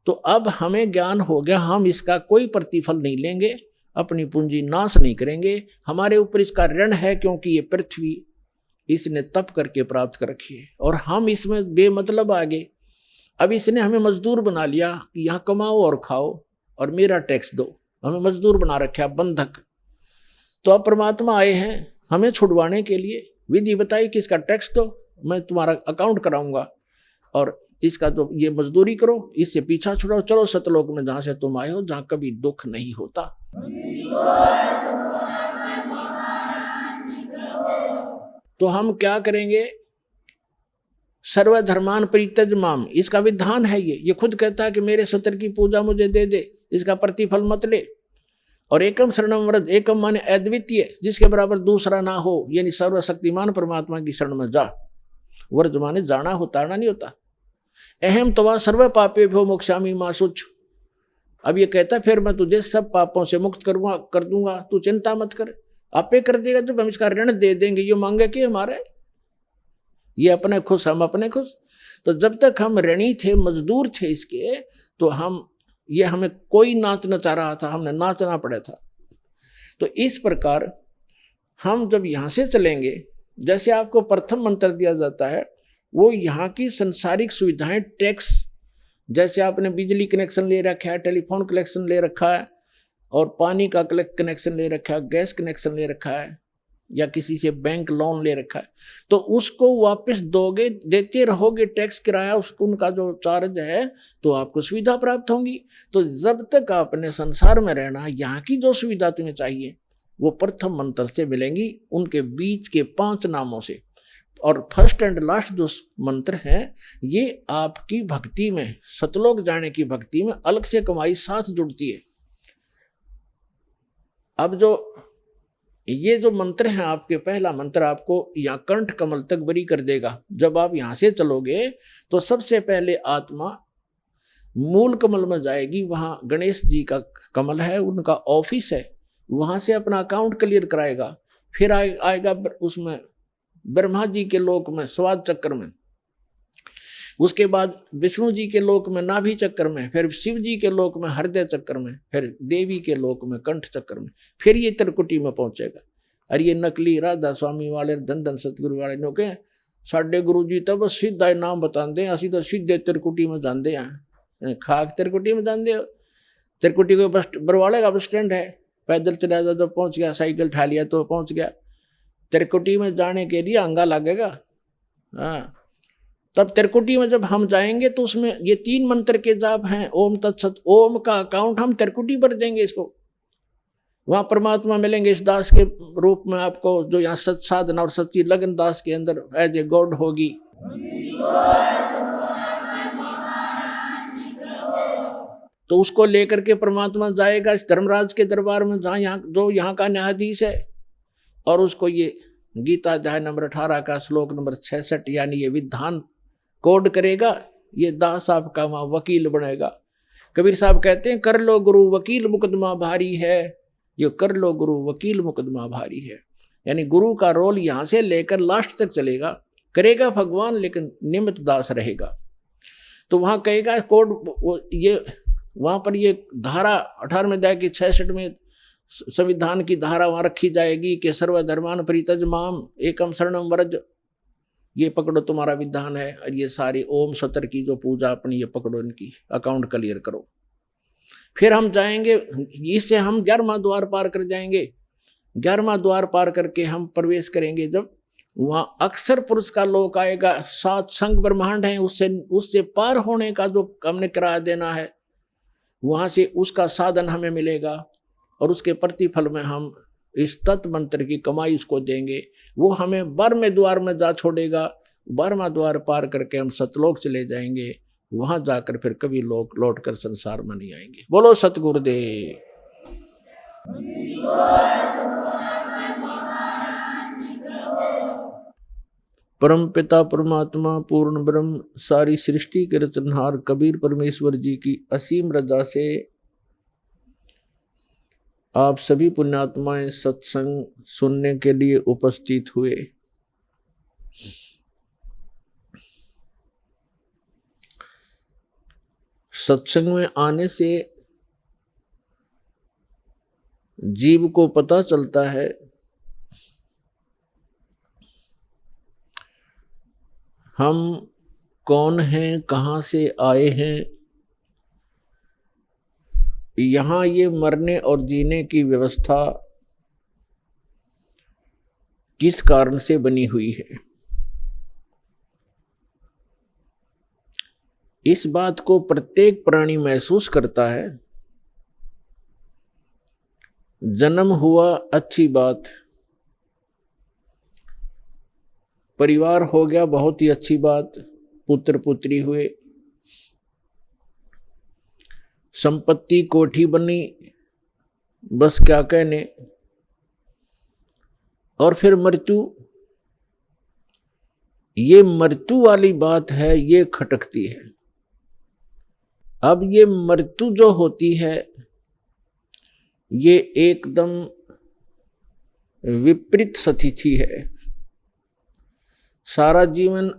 तो अब हमें ज्ञान हो गया, हम इसका कोई प्रतिफल नहीं लेंगे, अपनी पूंजी नाश नहीं करेंगे। हमारे ऊपर इसका ऋण है क्योंकि ये पृथ्वी इसने तप करके प्राप्त कर रखी है और हम इसमें बेमतलब आगे। अब इसने हमें मजदूर बना लिया कि यहाँ कमाओ और खाओ और मेरा टैक्स दो, हमें मजदूर बना रखा, बंधक। तो अब परमात्मा आए हैं हमें छुड़वाने के लिए, विधि बताई कि इसका टैक्स दो, मैं तुम्हारा अकाउंट कराऊंगा और इसका तो ये मजदूरी करो, इससे पीछा छुड़ाओ, चलो सतलोक में जहां से तुम आए हो, जहां कभी दुख नहीं होता। तो हम क्या करेंगे? सर्वधर्मान परित्यज्य माम, इसका विधान है ये खुद कहता है कि मेरे सतर की पूजा मुझे दे दे, इसका प्रतिफल मत ले। और एकम शरणम व्रज, एकम माने अद्वितीय, जिसके बराबर दूसरा ना हो, यानी सर्वशक्तिमान परमात्मा की शरण में जा। व्रज माने जाना होता, आना नहीं होता। अहम तवा सर्व पापे भो मोक्षामि मा शुच, अब ये कहता फिर मैं तुझे सब पापों से मुक्त कर दूंगा, तू चिंता मत कर। आपे कर देगा जब हम इसका ऋण दे देंगे, ये मांगे कि हमारे, ये अपने खुश हम अपने खुश। तो जब तक हम ऋणी थे, मजदूर थे इसके, तो ये हमें कोई नाच नचा रहा था, हमने नाचना पड़ा था। तो इस प्रकार हम जब यहाँ से चलेंगे, जैसे आपको प्रथम मंत्र दिया जाता है, वो यहाँ की संसारिक सुविधाएं, टैक्स, जैसे आपने बिजली कनेक्शन ले रखा है, टेलीफोन कनेक्शन ले रखा है और पानी का कनेक्शन ले रखा है, गैस कनेक्शन ले रखा है या किसी से बैंक लोन ले रखा है, तो उसको वापस दोगे, देते रहोगे टैक्स किराया, उसको उनका जो चार्ज है, तो आपको सुविधा प्राप्त होंगी। तो जब तक आपने संसार में रहना, यहाँ की जो सुविधा तुम्हें चाहिए वो प्रथम मंत्र से मिलेंगी, उनके बीच के 5 नामों से। और फर्स्ट एंड लास्ट जो मंत्र है, ये आपकी भक्ति में, सतलोक जाने की भक्ति में अलग से कमाई साथ जुड़ती है। अब जो ये जो मंत्र है आपके, पहला मंत्र आपको यहाँ कंठ कमल तक बरी कर देगा। जब आप यहाँ से चलोगे तो सबसे पहले आत्मा मूल कमल में जाएगी, वहाँ गणेश जी का कमल है, उनका ऑफिस है, वहाँ से अपना अकाउंट क्लियर कराएगा। फिर आएगा उसमें ब्रह्मा जी के लोक में स्वाद चक्र में, उसके बाद विष्णु जी के लोक में नाभि चक्र में, फिर शिव जी के लोक में हृदय चक्र में, फिर देवी के लोक में कंठ चक्र में, फिर ये त्रिकुटी में पहुंचेगा। और ये नकली राधा स्वामी वाले, धन धन सतगुरु वाले नो के साढ़े गुरु जी तो बस सीधा नाम बताते हैं, असी तो सीधे त्रिकुटी में जाते हैं, खाक त्रिकुटी में जाते हो। त्रिकुटी को बस बरवाले का बस स्टैंड है, पैदल चला जाए तो पहुंच गया, साइकिल उठा लिया तो पहुंच गया। त्रिकुटी में जाने के लिए अंगा लगेगा। हाँ, तब त्रिकुटी में जब हम जाएंगे तो उसमें ये 3 मंत्र के जाप हैं, ओम तत्सत। ओम का अकाउंट हम त्रिकुटी पर देंगे इसको, वहां परमात्मा मिलेंगे इस दास के रूप में आपको, जो यहाँ सत साधना और सच्ची लगन दास के अंदर एज ए गॉड होगी। तो उसको लेकर के परमात्मा जाएगा इस धर्मराज के दरबार में, जहाँ यहाँ का न्यायाधीश है, और उसको ये गीता अध्याय नंबर 18 का श्लोक नंबर 66 यानी ये विधान कोड करेगा। ये दास आपका वहाँ वकील बनेगा, कबीर साहब कहते हैं कर लो गुरु वकील मुकदमा भारी है, ये कर लो गुरु वकील मुकदमा भारी है। यानी गुरु का रोल यहां से लेकर लास्ट तक चलेगा, करेगा भगवान लेकिन निमित्त दास रहेगा। तो वहां कहेगा कोड ये वहां पर ये धारा 18वें अध्याय की 66 में संविधान की धारा वहां रखी जाएगी कि सर्वधर्मान परित्यज माम एकम शरणम व्रज, ये पकड़ो तुम्हारा विधान है। और ये सारी ओम सतर की जो पूजा अपनी ये पकड़ो, इनकी अकाउंट क्लियर करो। फिर हम जाएंगे, इससे हम 11वां द्वार पार कर जाएंगे। 11वां द्वार पार करके हम प्रवेश करेंगे जब वहां अक्षर पुरुष का लोक आएगा। 7 संग ब्रह्मांड है, उससे पार होने का जो हमने किराया देना है, वहां से उसका साधन हमें मिलेगा और उसके प्रतिफल में हम इस तत्व मंत्र की कमाई उसको देंगे। वो हमें 12वें द्वार में जा छोड़ेगा। 12वां द्वार पार करके हम सतलोक चले जाएंगे। वहां जाकर फिर कभी लोग लौट कर संसार में नहीं आएंगे। बोलो सतगुरुदेव। परम पिता परमात्मा पूर्ण ब्रह्म सारी सृष्टि के रचनहार कबीर परमेश्वर जी की असीम रजा से आप सभी पुण्यात्माएं सत्संग सुनने के लिए उपस्थित हुए। सत्संग में आने से जीव को पता चलता है हम कौन हैं, कहाँ से आए हैं। यहाँ ये मरने और जीने की व्यवस्था किस कारण से बनी हुई है, इस बात को प्रत्येक प्राणी महसूस करता है। जन्म हुआ अच्छी बात, परिवार हो गया बहुत ही अच्छी बात, पुत्र पुत्री हुए, संपत्ति कोठी बनी, बस क्या कहने। और फिर मृत्यु, ये मृत्यु वाली बात है, ये खटकती है। अब ये मृत्यु जो होती है ये एकदम विपरीत स्थिति है। सारा जीवन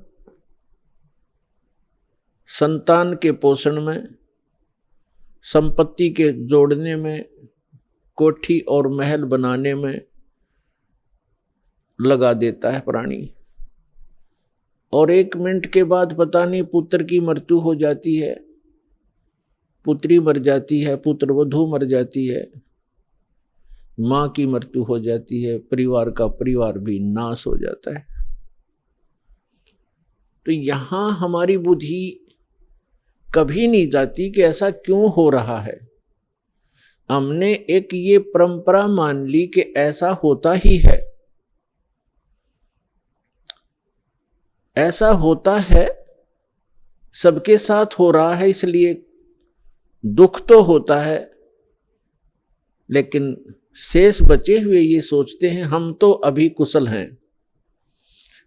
संतान के पोषण में, संपत्ति के जोड़ने में, कोठी और महल बनाने में लगा देता है प्राणी, और 1 मिनट के बाद पता नहीं पुत्र की मृत्यु हो जाती है, पुत्री मर जाती है, पुत्र वधू मर जाती है, माँ की मृत्यु हो जाती है, परिवार का परिवार भी नाश हो जाता है। तो यहां हमारी बुद्धि कभी नहीं जाती कि ऐसा क्यों हो रहा है। हमने एक ये परंपरा मान ली कि ऐसा होता ही है, ऐसा होता है, सबके साथ हो रहा है, इसलिए दुख तो होता है। लेकिन शेष बचे हुए ये सोचते हैं हम तो अभी कुशल हैं,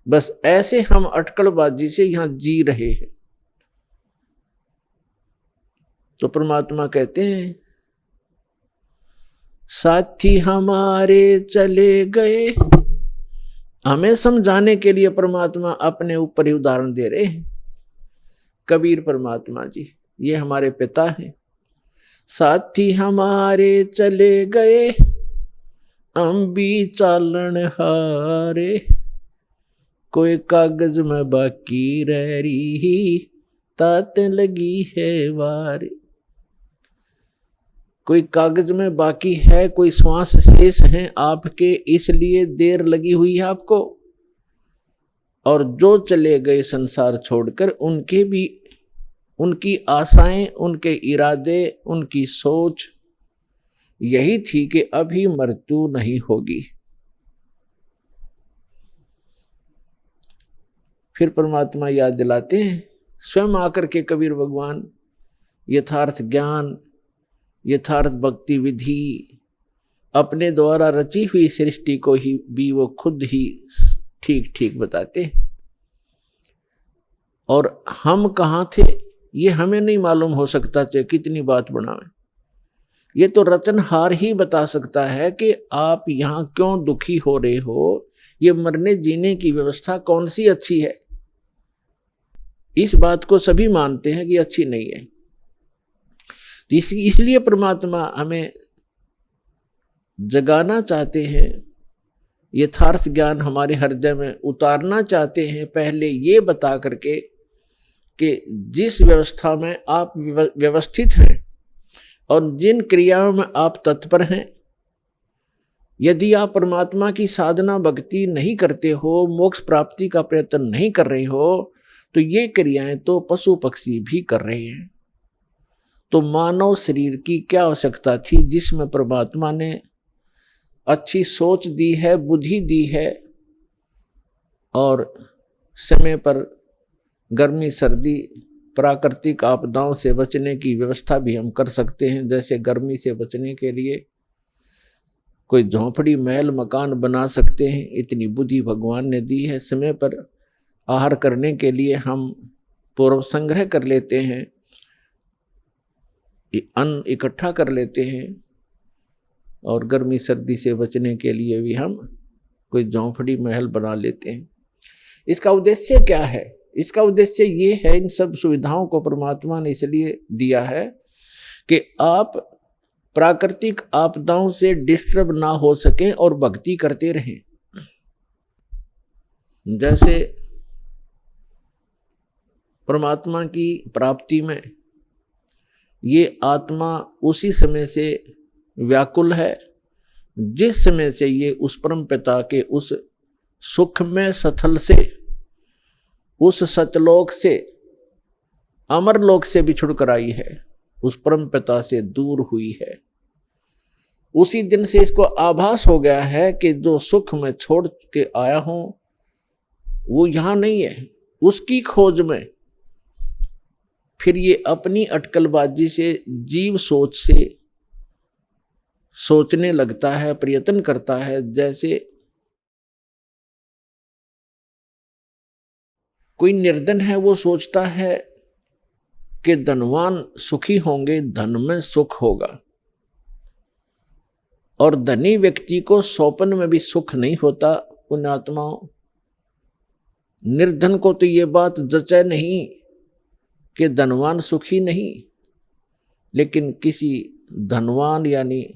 बस ऐसे हम अटकलबाजी से यहां जी रहे हैं। तो परमात्मा कहते हैं साथी हमारे चले गए। हमें समझाने के लिए परमात्मा अपने ऊपर ही उदाहरण दे रहे हैं। कबीर परमात्मा जी ये हमारे पिता हैं। साथी हमारे चले गए, हम भी चालन हारे, कोई कागज में बाकी रह रही, तात लगी है वारे। कोई कागज में बाकी है, कोई श्वास शेष हैं आपके, इसलिए देर लगी हुई है आपको। और जो चले गए संसार छोड़कर, उनके भी, उनकी आशाएं, उनके इरादे, उनकी सोच यही थी कि अभी मृत्यु नहीं होगी। फिर परमात्मा याद दिलाते हैं, स्वयं आकर के कबीर भगवान यथार्थ ज्ञान, यथार्थ भक्ति विधि, अपने द्वारा रची हुई सृष्टि को ही भी वो खुद ही ठीक ठीक बताते हैं। और हम कहाँ थे, ये हमें नहीं मालूम हो सकता, चाहे कितनी बात बनावे। ये तो रचनहार ही बता सकता है कि आप यहाँ क्यों दुखी हो रहे हो, ये मरने जीने की व्यवस्था कौन सी अच्छी है। इस बात को सभी मानते हैं कि अच्छी नहीं है। तो इसलिए परमात्मा हमें जगाना चाहते हैं, यथार्थ ज्ञान हमारे हृदय में उतारना चाहते हैं, पहले ये बता करके कि जिस व्यवस्था में आप व्यवस्थित हैं और जिन क्रियाओं में आप तत्पर हैं, यदि आप परमात्मा की साधना भक्ति नहीं करते हो, मोक्ष प्राप्ति का प्रयत्न नहीं कर रहे हो, तो ये क्रियाएं तो पशु पक्षी भी कर रहे हैं। तो मानव शरीर की क्या आवश्यकता थी, जिसमें परमात्मा ने अच्छी सोच दी है, बुद्धि दी है, और समय पर गर्मी सर्दी प्राकृतिक आपदाओं से बचने की व्यवस्था भी हम कर सकते हैं। जैसे गर्मी से बचने के लिए कोई झोंपड़ी महल मकान बना सकते हैं, इतनी बुद्धि भगवान ने दी है। समय पर आहार करने के लिए हम पूर्व संग्रह कर लेते हैं, अन्न इकट्ठा कर लेते हैं, और गर्मी सर्दी से बचने के लिए भी हम कोई झोंपड़ी महल बना लेते हैं। इसका उद्देश्य क्या है? इसका उद्देश्य ये है, इन सब सुविधाओं को परमात्मा ने इसलिए दिया है कि आप प्राकृतिक आपदाओं से डिस्टर्ब ना हो सकें और भक्ति करते रहें। जैसे परमात्मा की प्राप्ति में ये आत्मा उसी समय से व्याकुल है जिस समय से ये उस परम पिता के उस सुखमय स्थल से, उस सतलोक से, अमरलोक से बिछुड़ कर आई है, उस परम पिता से दूर हुई है। उसी दिन से इसको आभास हो गया है कि जो सुख मैं छोड़ के आया हूं वो यहां नहीं है। उसकी खोज में फिर ये अपनी अटकलबाजी से, जीव सोच से सोचने लगता है, प्रयत्न करता है। जैसे कोई निर्धन है, वो सोचता है कि धनवान सुखी होंगे, धन में सुख होगा, और धनी व्यक्ति को स्वप्न में भी सुख नहीं होता। पुण्यात्माओं, निर्धन को तो ये बात जचे नहीं कि धनवान सुखी नहीं, लेकिन किसी धनवान यानी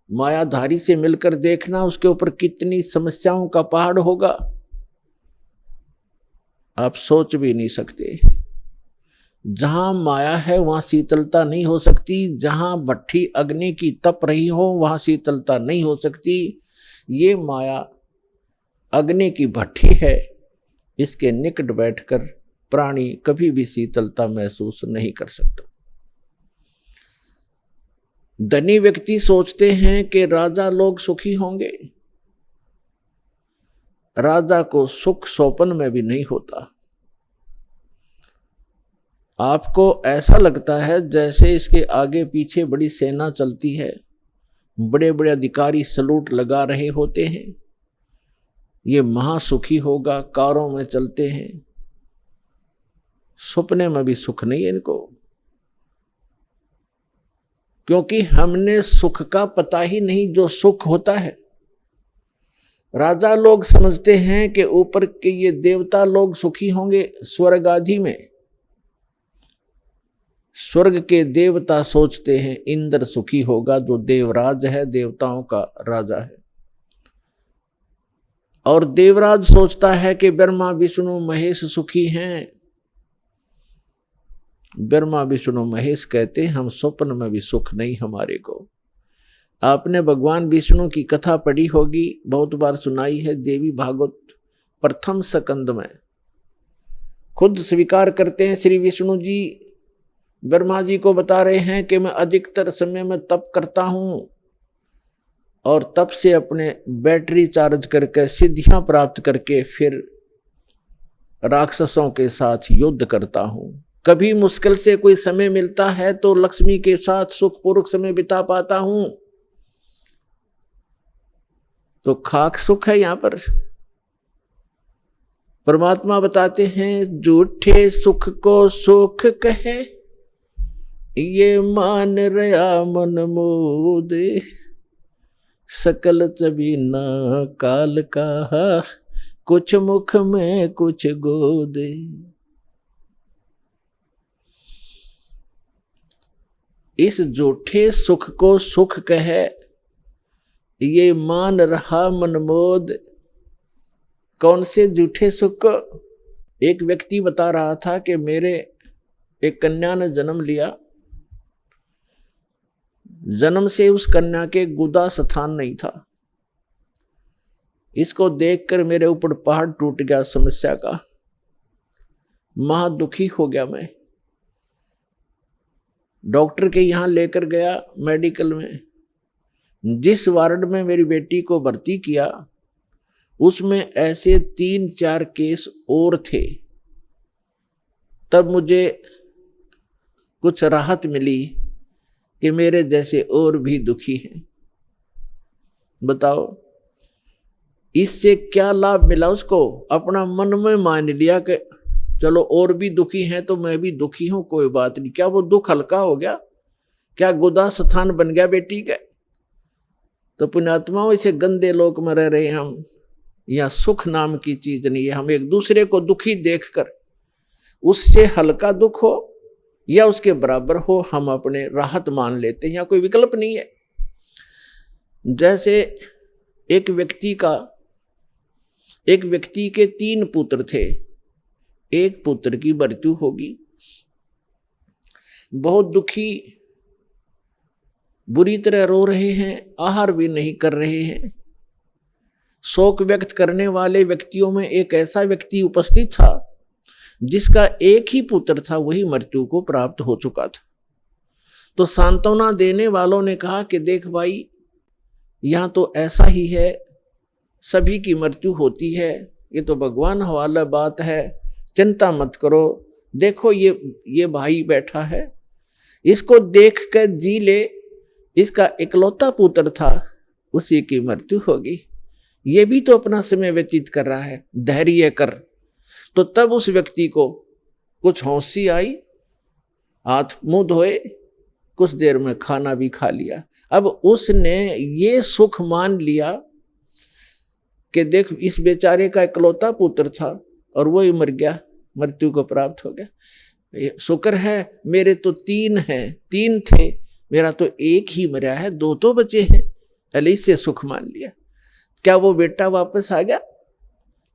मायाधारी से मिलकर देखना, उसके ऊपर कितनी समस्याओं का पहाड़ होगा, आप सोच भी नहीं सकते। जहां माया है वहां शीतलता नहीं हो सकती, जहां भट्ठी अग्नि की तप रही हो वहां शीतलता नहीं हो सकती। ये माया अग्नि की भट्ठी है, इसके निकट बैठकर प्राणी कभी भी शीतलता महसूस नहीं कर सकता। धनी व्यक्ति सोचते हैं कि राजा लोग सुखी होंगे, राजा को सुख स्वप्न में भी नहीं होता। आपको ऐसा लगता है जैसे इसके आगे पीछे बड़ी सेना चलती है, बड़े बड़े अधिकारी सलूट लगा रहे होते हैं, ये महासुखी होगा, कारों में चलते हैं। सपने में भी सुख नहीं है इनको, क्योंकि हमने सुख का पता ही नहीं जो सुख होता है। राजा लोग समझते हैं कि ऊपर के ये देवता लोग सुखी होंगे स्वर्ग आदि में। स्वर्ग के देवता सोचते हैं इंद्र सुखी होगा, जो देवराज है, देवताओं का राजा है। और देवराज सोचता है कि ब्रह्मा विष्णु महेश सुखी हैं। ब्रह्मा विष्णु महेश कहते हैं हम स्वप्न में भी सुख नहीं हमारे को। आपने भगवान विष्णु की कथा पढ़ी होगी, बहुत बार सुनाई है, देवी भागवत प्रथम स्कंद में खुद स्वीकार करते हैं श्री विष्णु जी, ब्रह्मा जी को बता रहे हैं कि मैं अधिकतर समय में तप करता हूं और तप से अपने बैटरी चार्ज करके सिद्धियां प्राप्त करके फिर राक्षसों के साथ युद्ध करता हूं। कभी मुश्किल से कोई समय मिलता है तो लक्ष्मी के साथ सुखपूर्वक समय बिता पाता हूं। तो खाक सुख है यहां पर। परमात्मा बताते हैं झूठे सुख को सुख कहे, ये मान रया मन मोद, सकल चबीना काल का, कुछ मुख में कुछ गोद। इस झूठे सुख को सुख कहे, ये मान रहा मनमोद। कौन से झूठे सुख को? एक व्यक्ति बता रहा था कि मेरे एक कन्या ने जन्म लिया, जन्म से उस कन्या के गुदा स्थान नहीं था। इसको देखकर मेरे ऊपर पहाड़ टूट गया समस्या का, महा दुखी हो गया मैं। डॉक्टर के यहाँ लेकर गया मेडिकल में। जिस वार्ड में मेरी बेटी को भर्ती किया उसमें ऐसे 3-4 केस और थे। तब मुझे कुछ राहत मिली कि मेरे जैसे और भी दुखी हैं। बताओ इससे क्या लाभ मिला उसको? अपना मन में मान लिया कि चलो और भी दुखी हैं तो मैं भी दुखी हूं, कोई बात नहीं। क्या वो दुख हल्का हो गया? क्या गुदा स्थान बन गया बेटी का? तो पुण्यात्माओं, इसे गंदे लोक में रह रहे हम, या सुख नाम की चीज नहीं है। हम एक दूसरे को दुखी देखकर उससे हल्का दुख हो या उसके बराबर हो, हम अपने राहत मान लेते हैं, या कोई विकल्प नहीं है। जैसे एक व्यक्ति के 3 पुत्र थे, एक पुत्र की मृत्यु होगी, बहुत दुखी, बुरी तरह रो रहे हैं, आहार भी नहीं कर रहे हैं। शोक व्यक्त करने वाले व्यक्तियों में एक ऐसा व्यक्ति उपस्थित था जिसका एक ही पुत्र था, वही मृत्यु को प्राप्त हो चुका था। तो सांत्वना देने वालों ने कहा कि देख भाई, यहाँ तो ऐसा ही है, सभी की मृत्यु होती है, ये तो भगवान हवाला बात है, चिंता मत करो। देखो ये भाई बैठा है, इसको देख कर जी ले, इसका इकलौता पुत्र था, उसी की मृत्यु होगी, ये भी तो अपना समय व्यतीत कर रहा है, धैर्य कर। तो तब उस व्यक्ति को कुछ हौंसी आई, हाथ मुंह धोए, कुछ देर में खाना भी खा लिया। अब उसने ये सुख मान लिया कि देख इस बेचारे का इकलौता पुत्र था और वो ही मर गया, मृत्यु को प्राप्त हो गया। शुक्र है मेरे तो 3 हैं, 3 थे, मेरा तो एक ही मरा है, 2 तो बचे हैं। पहले इससे सुख मान लिया। क्या वो बेटा वापस आ गया?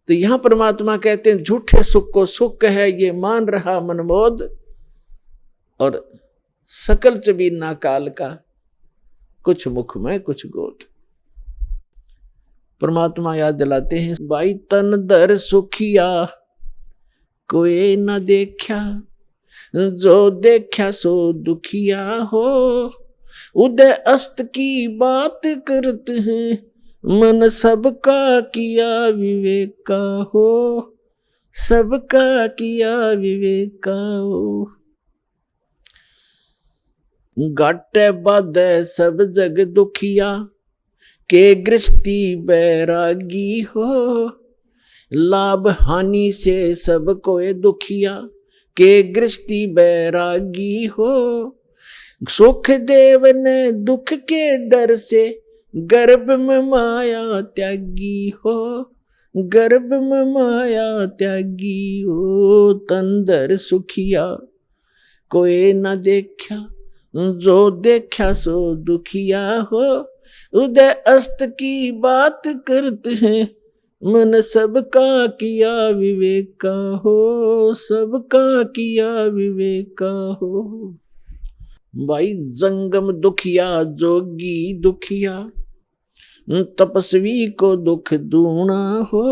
तो यहां परमात्मा कहते हैं झूठे सुख को सुख है, ये मान रहा मनमोद, और सकल चबीना काल का, कुछ मुख में कुछ गोद। परमात्मा याद दिलाते हैं, भाई तन दर सुखिया कोई न देखा, जो देखा सो दुखिया हो, उदय अस्त की बात करते हैं, मन सबका किया विवेक का हो, सबका किया विवेक का हो। घाटे बाधे सब जग दुखिया, के गृष्टि बैरागी हो, लाभ हानि से सब कोई दुखिया, के गृष्टि बैरागी हो। सुख देव ने दुख के डर से, गर्भ में माया त्यागी हो, गर्भ में माया त्यागी हो। तंदर सुखिया कोई न देखा, जो देखा सो दुखिया हो, उदय अस्त की बात करते हैं, मन सबका किया विवेक का हो, सबका किया विवेक का हो। भाई जंगम दुखिया जोगी दुखिया, तपस्वी को दुख दूना हो,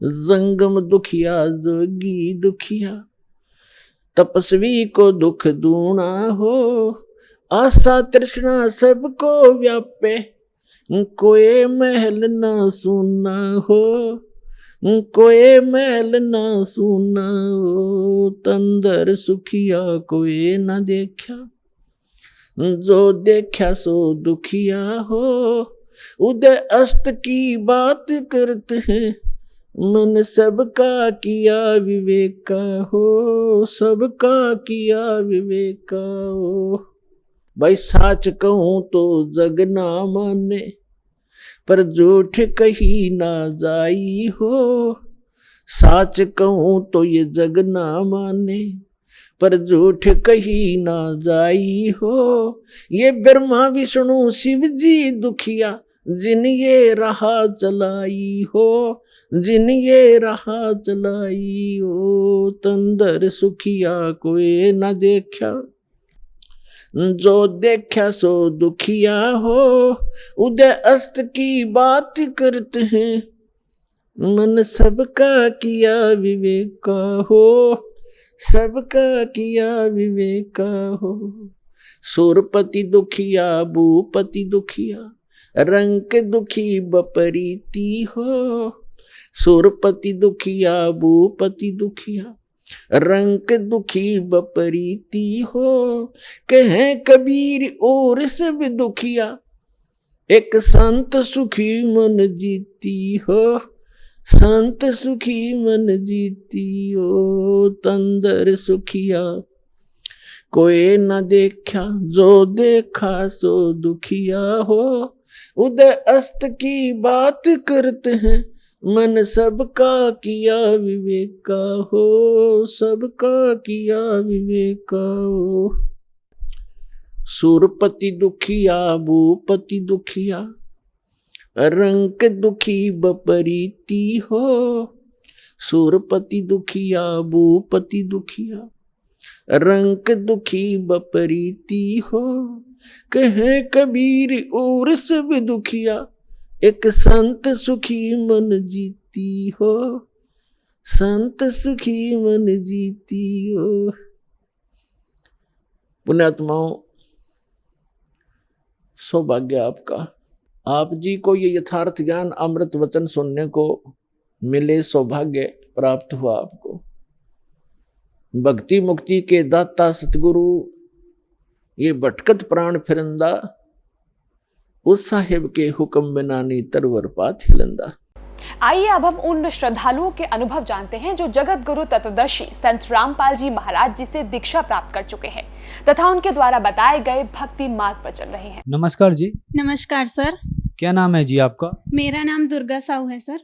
जंगम दुखिया जोगी दुखिया, तपस्वी को दुख दूना हो। आशा तृष्णा सबको व्यापे, कोई महल न सुना हो, कोई महल न सुना हो। तंदर सुखिया कोई न देखा, जो देखा सो दुखिया हो, उदय अस्त की बात करते हैं, मन सबका किया विवेक का हो, सबका किया विवेक का हो। भाई साच कहूं तो जग ना माने, पर झूठ कही ना जाई हो। साच कहूं तो ये जग ना माने, पर झूठ कही ना जाई हो। ये ब्रह्मा विष्णु शिव जी दुखिया, जिन ये राह चलाई हो, जिन ये राह चलाई हो। तंदर सुखिया कोई न देखा, जो देखा सो दुखिया हो। उदय अस्त की बात करते हैं, मन सबका किया विवेक का हो, सबका किया विवेक का हो। सूरपति दुखिया भूपति दुखिया, रंग दुखी बपरीती हो। सूरपति दुखिया भूपति दुखिया, रंग दुखी बपरीती हो। कहें कबीर और सब दुखिया, एक संत सुखी मन जीती हो, संत सुखी मन जीती हो। तंदर सुखिया कोई न देखा, जो देखा सो दुखिया हो। उदय अस्त की बात करते हैं, मन सबका किया विवेक का हो, सबका किया विवेक का हो। सूरपति दुखिया भूपति दुखिया, रंग दुखी बपरीती हो। सूरपति दुखिया भूपति दुखिया, रंग दुखी बपरीती हो। कहे कबीर और सब दुखिया, एक संत सुखी मन जीती हो, संत सुखी मन जीती हो। पुण्यात्माओं, सौभाग्य आपका, आप जी को ये यथार्थ ज्ञान अमृत वचन सुनने को मिले, सौभाग्य प्राप्त हुआ आपको। भक्ति मुक्ति के दाता सतगुरु, ये भटकत प्राण फिरंदा, उस साहिब के हुक्म बिना नी तरवर पात हिलंदा। आइए अब हम उन श्रद्धालुओं के अनुभव जानते हैं जो जगत गुरु तत्वदर्शी संत रामपाल जी महाराज जी से दीक्षा प्राप्त कर चुके हैं तथा उनके द्वारा बताए गए भक्ति मार्ग पर चल रहे हैं। नमस्कार जी। नमस्कार सर। क्या नाम है जी आपका? मेरा नाम दुर्गा साहू है सर।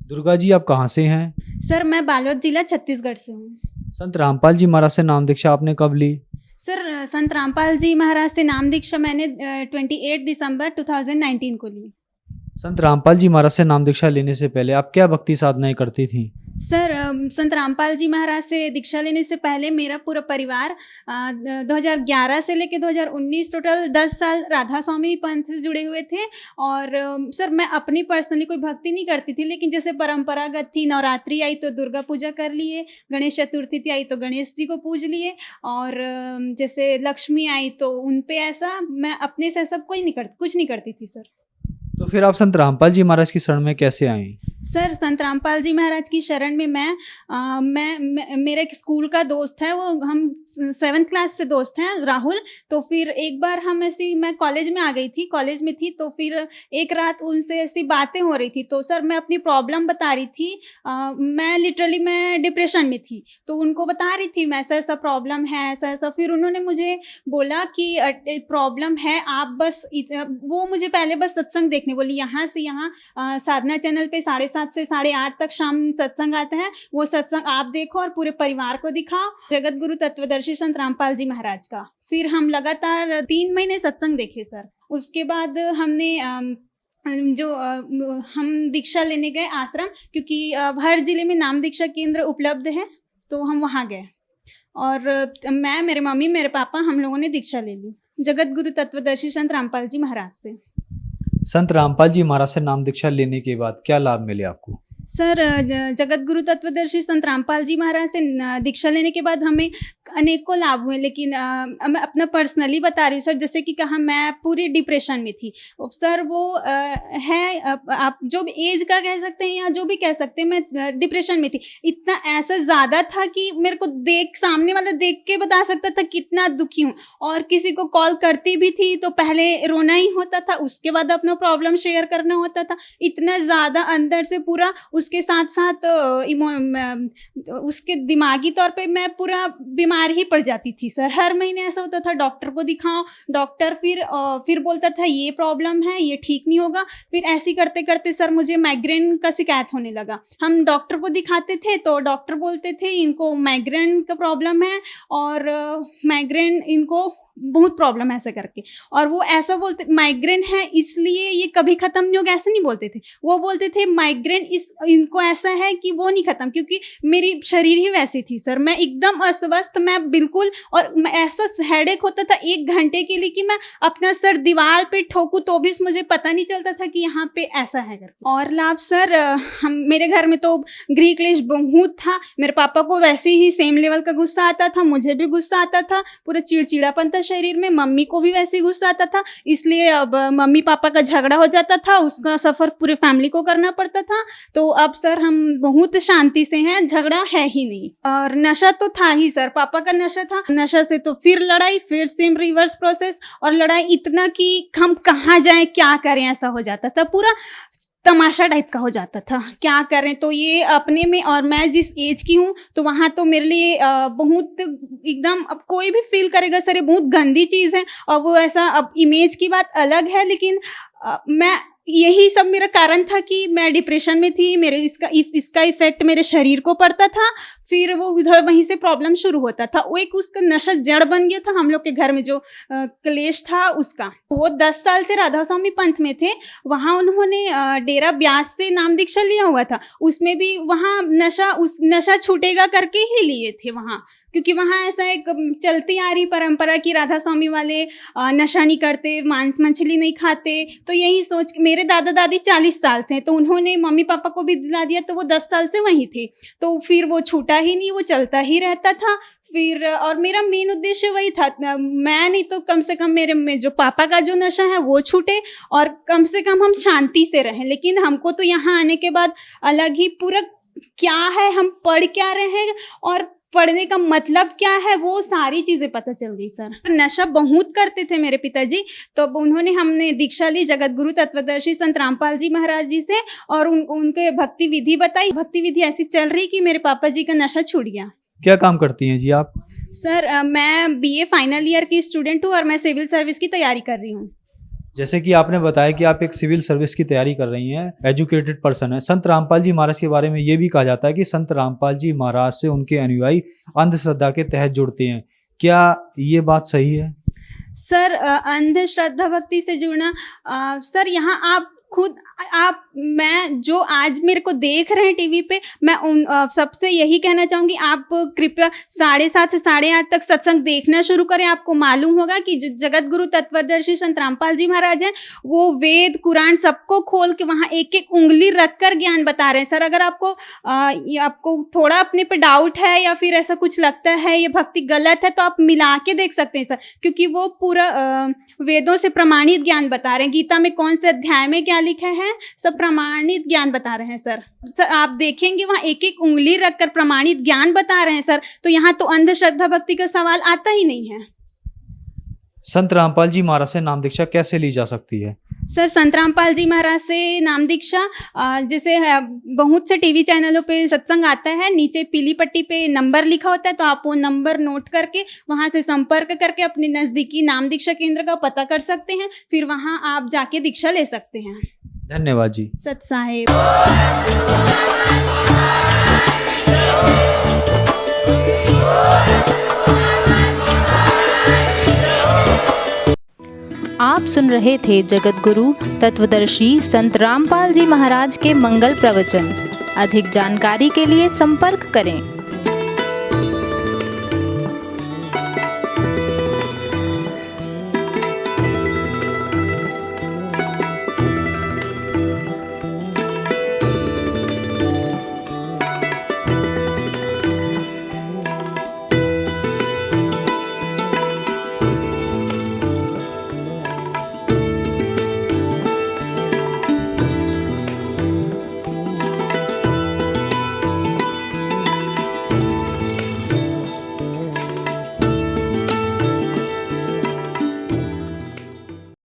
दुर्गा जी, आप कहाँ से हैं? सर मैं बालोद जिला छत्तीसगढ़ से हूँ। संत रामपाल जी महाराज से नाम दीक्षा आपने कब ली? सर संत रामपाल जी महाराज से नाम दीक्षा मैंने 28 दिसंबर 2019 को ली। संत रामपाल जी महाराज से नाम दीक्षा लेने से पहले आप क्या भक्ति साधनाएं करती थी? सर संत रामपाल जी महाराज से दीक्षा लेने से पहले मेरा पूरा परिवार 2011 से लेकर 2019 टोटल 10 साल राधा स्वामी पंथ से जुड़े हुए थे। और सर मैं अपनी पर्सनली कोई भक्ति नहीं करती थी, लेकिन जैसे परंपरागत थी, नवरात्रि आई तो दुर्गा पूजा कर लिए, गणेश चतुर्थी आई तो गणेश जी को पूज लिए, और जैसे लक्ष्मी आई तो उन पे ऐसा मैं अपने से सब कुछ नहीं करती थी सर। तो फिर आप संत रामपाल जी महाराज की शरण में कैसे आई? सर संत रामपाल जी महाराज की शरण में मैं मेरा एक स्कूल का दोस्त है, वो हम 7th क्लास से दोस्त हैं, राहुल। तो फिर एक बार हम मैं कॉलेज में आ गई थी, कॉलेज में थी, तो फिर एक रात उनसे ऐसी बातें हो रही थी। तो सर मैं अपनी प्रॉब्लम बता रही थी, मैं डिप्रेशन में थी, तो उनको बता रही थी मैं ऐसा प्रॉब्लम है, ऐसा। फिर उन्होंने मुझे बोला कि प्रॉब्लम है, आप बस वो मुझे पहले बस सत्संग देखने बोली, यहाँ से यहाँ साधना चैनल पे 7:30 से 8:30 तक शाम सत्संग आता है, वो सत्संग आप देखो और पूरे परिवार को दिखाओ, जगत गुरु तत्वदर्शी संत रामपाल जी महाराज का। फिर हम लगातार 3 महीने सत्संग देखे सर। उसके बाद हमने हम दीक्षा लेने गए आश्रम, क्योंकि हर जिले में नाम दीक्षा केंद्र उपलब्ध है, तो हम वहाँ गए और मैं, मेरे मम्मी, मेरे पापा, हम लोगों ने दीक्षा ले ली जगत गुरु तत्वदर्शी संत रामपाल जी महाराज से। संत रामपाल जी महाराज से नाम दीक्षा लेने के बाद क्या लाभ मिले आपको? सर जगत गुरु तत्वदर्शी संत रामपाल जी महाराज से दीक्षा लेने के बाद हमें अनेकों लाभ हुए, लेकिन मैं अपना पर्सनली बता रही हूँ सर। जैसे कि कहा, मैं पूरी डिप्रेशन में थी सर। वो है, आप जो भी एज का कह सकते हैं या जो भी कह सकते हैं, मैं डिप्रेशन में थी। इतना ऐसा ज़्यादा था कि मेरे को सामने वाला देख के बता सकता था कितना दुखी हूँ। और किसी को कॉल करती भी थी तो पहले रोना ही होता था, उसके बाद अपना प्रॉब्लम शेयर करना होता था। इतना ज़्यादा अंदर से पूरा उसके साथ साथ उसके दिमागी तौर पे मैं पूरा बीमार ही पड़ जाती थी सर। हर महीने ऐसा होता था, डॉक्टर को दिखाओ, डॉक्टर फिर बोलता था ये प्रॉब्लम है, ये ठीक नहीं होगा। फिर ऐसे करते करते सर मुझे माइग्रेन का शिकायत होने लगा। हम डॉक्टर को दिखाते थे तो डॉक्टर बोलते थे इनको माइग्रेन का प्रॉब्लम है और माइग्रेन इनको बहुत प्रॉब्लम है ऐसा करके। और वो ऐसा बोलते माइग्रेन है इसलिए ये कभी ख़त्म नहीं होगा, ऐसे नहीं बोलते थे। वो बोलते थे माइग्रेन इनको ऐसा है कि वो नहीं ख़त्म, क्योंकि मेरी शरीर ही वैसी थी सर। मैं एकदम अस्वस्थ, मैं बिल्कुल, और ऐसा हेडेक होता था 1 घंटे के लिए कि मैं अपना सर दीवार पे ठोकूँ तो भी मुझे पता नहीं चलता था कि यहाँ पे ऐसा है करके। और लाभ सर, मेरे घर में तो गृह क्लेश बहुत था। मेरे पापा को वैसे ही सेम लेवल का गुस्सा आता था, मुझे भी गुस्सा आता था, पूरा चिड़चिड़ापन था शरीर में। मम्मी को भी वैसे ही गुस्सा आता था, इसलिए अब मम्मी पापा का झगड़ा हो जाता था, उसका सफ़र पूरे फैमिली को करना पड़ता था। तो अब सर हम बहुत शांति से हैं, झगड़ा है ही नहीं। और नशा तो था ही सर, पापा का नशा था, नशा से तो फिर लड़ाई, फिर सेम रिवर्स प्रोसेस, और लड़ाई इतना कि हम कहाँ जाएं क्या करें ऐसा हो जाता था, पूरा तमाशा टाइप का हो जाता था, क्या करें। तो ये अपने में, और मैं जिस एज की हूँ तो वहाँ तो मेरे लिए बहुत एकदम, अब कोई भी फील करेगा सर ये बहुत गंदी चीज़ है। और वो ऐसा, अब इमेज की बात अलग है, लेकिन मैं यही सब मेरा कारण था कि मैं डिप्रेशन में थी, मेरे इसका इफेक्ट मेरे शरीर को पड़ता था, फिर वो उधर वहीं से प्रॉब्लम शुरू होता था। वो एक उसका नशा जड़ बन गया था हम लोग के घर में, जो क्लेश था उसका। वो 10 साल से राधा स्वामी पंथ में थे, वहाँ उन्होंने डेरा ब्यास से नाम दीक्षा लिया हुआ था। उसमें भी वहाँ नशा छूटेगा करके ही लिए थे वहाँ, क्योंकि वहाँ ऐसा एक चलती आ रही परंपरा कि राधा स्वामी वाले नशा नहीं करते, मांस मछली नहीं खाते। तो यही सोच के मेरे दादा दादी 40 साल से हैं, तो उन्होंने मम्मी पापा को भी दिला दिया, तो वो 10 साल से वहीं थे। तो फिर वो छूटा ही नहीं, वो चलता ही रहता था। फिर और मेरा मेन उद्देश्य वही था, मैं नहीं तो कम से कम मेरे में जो पापा का जो नशा है वो छूटे, और कम से कम हम शांति से रहें। लेकिन हमको तो यहाँ आने के बाद अलग ही पूरा क्या है, हम पढ़ क्या रहे हैं और पढ़ने का मतलब क्या है, वो सारी चीज़ें पता चल गई सर। नशा बहुत करते थे मेरे पिताजी, तो हमने दीक्षा ली जगत गुरु तत्वदर्शी संत रामपाल जी महाराज जी से, और उनके भक्ति विधि बताई। भक्ति विधि ऐसी चल रही कि मेरे पापा जी का नशा छूट गया। क्या काम करती हैं जी आप? सर मैं BA फाइनल ईयर की स्टूडेंट हूँ और मैं सिविल सर्विस की तैयारी कर रही हूँ। जैसे कि आपने बताया कि आप एक सिविल सर्विस की तैयारी कर रही हैं, एजुकेटेड पर्सन है। संत रामपाल जी महाराज के बारे में ये भी कहा जाता है कि संत रामपाल जी महाराज से उनके अनुयायी अंधश्रद्धा के तहत जुड़ते हैं। क्या ये बात सही है? सर अंधश्रद्धा भक्ति से जुड़ना, सर यहाँ मैं जो आज मेरे को देख रहे हैं टीवी पे, मैं उन सबसे यही कहना चाहूँगी, आप कृपया 7:30 से 8:30 तक सत्संग देखना शुरू करें। आपको मालूम होगा कि जो जगत गुरु तत्वदर्शी संत रामपाल जी महाराज हैं, वो वेद कुरान सबको खोल के वहाँ एक एक उंगली रखकर ज्ञान बता रहे हैं। सर अगर आपको थोड़ा अपने पे डाउट है या फिर ऐसा कुछ लगता है ये भक्ति गलत है, तो आप मिला के देख सकते हैं सर, क्योंकि वो पूरा वेदों से प्रमाणित ज्ञान बता रहे हैं। गीता में कौन से अध्याय में क्या लिखा है, सब प्रमाणित ज्ञान बता रहे हैं सर। आप देखेंगे वहाँ एक एक उंगली रखकर प्रमाणित ज्ञान बता रहे हैं सर। तो यहाँ तो अंधश्रद्धा भक्ति का सवाल आता ही नहीं है। संत रामपाल जी महाराज से नाम दीक्षा कैसे ली जा सकती है? सर संत रामपाल जी महाराज से नाम दीक्षा, जैसे बहुत से टीवी चैनलों पे सत्संग आता है, नीचे पीली पट्टी पे नंबर लिखा होता है, तो आप वो नंबर नोट करके वहाँ से संपर्क करके अपने नज़दीकी नाम दीक्षा केंद्र का पता कर सकते हैं। फिर वहाँ आप जाके दीक्षा ले सकते हैं। धन्यवाद जी। सत साहेब। आप सुन रहे थे जगत गुरु तत्वदर्शी संत रामपाल जी महाराज के मंगल प्रवचन। अधिक जानकारी के लिए संपर्क करें।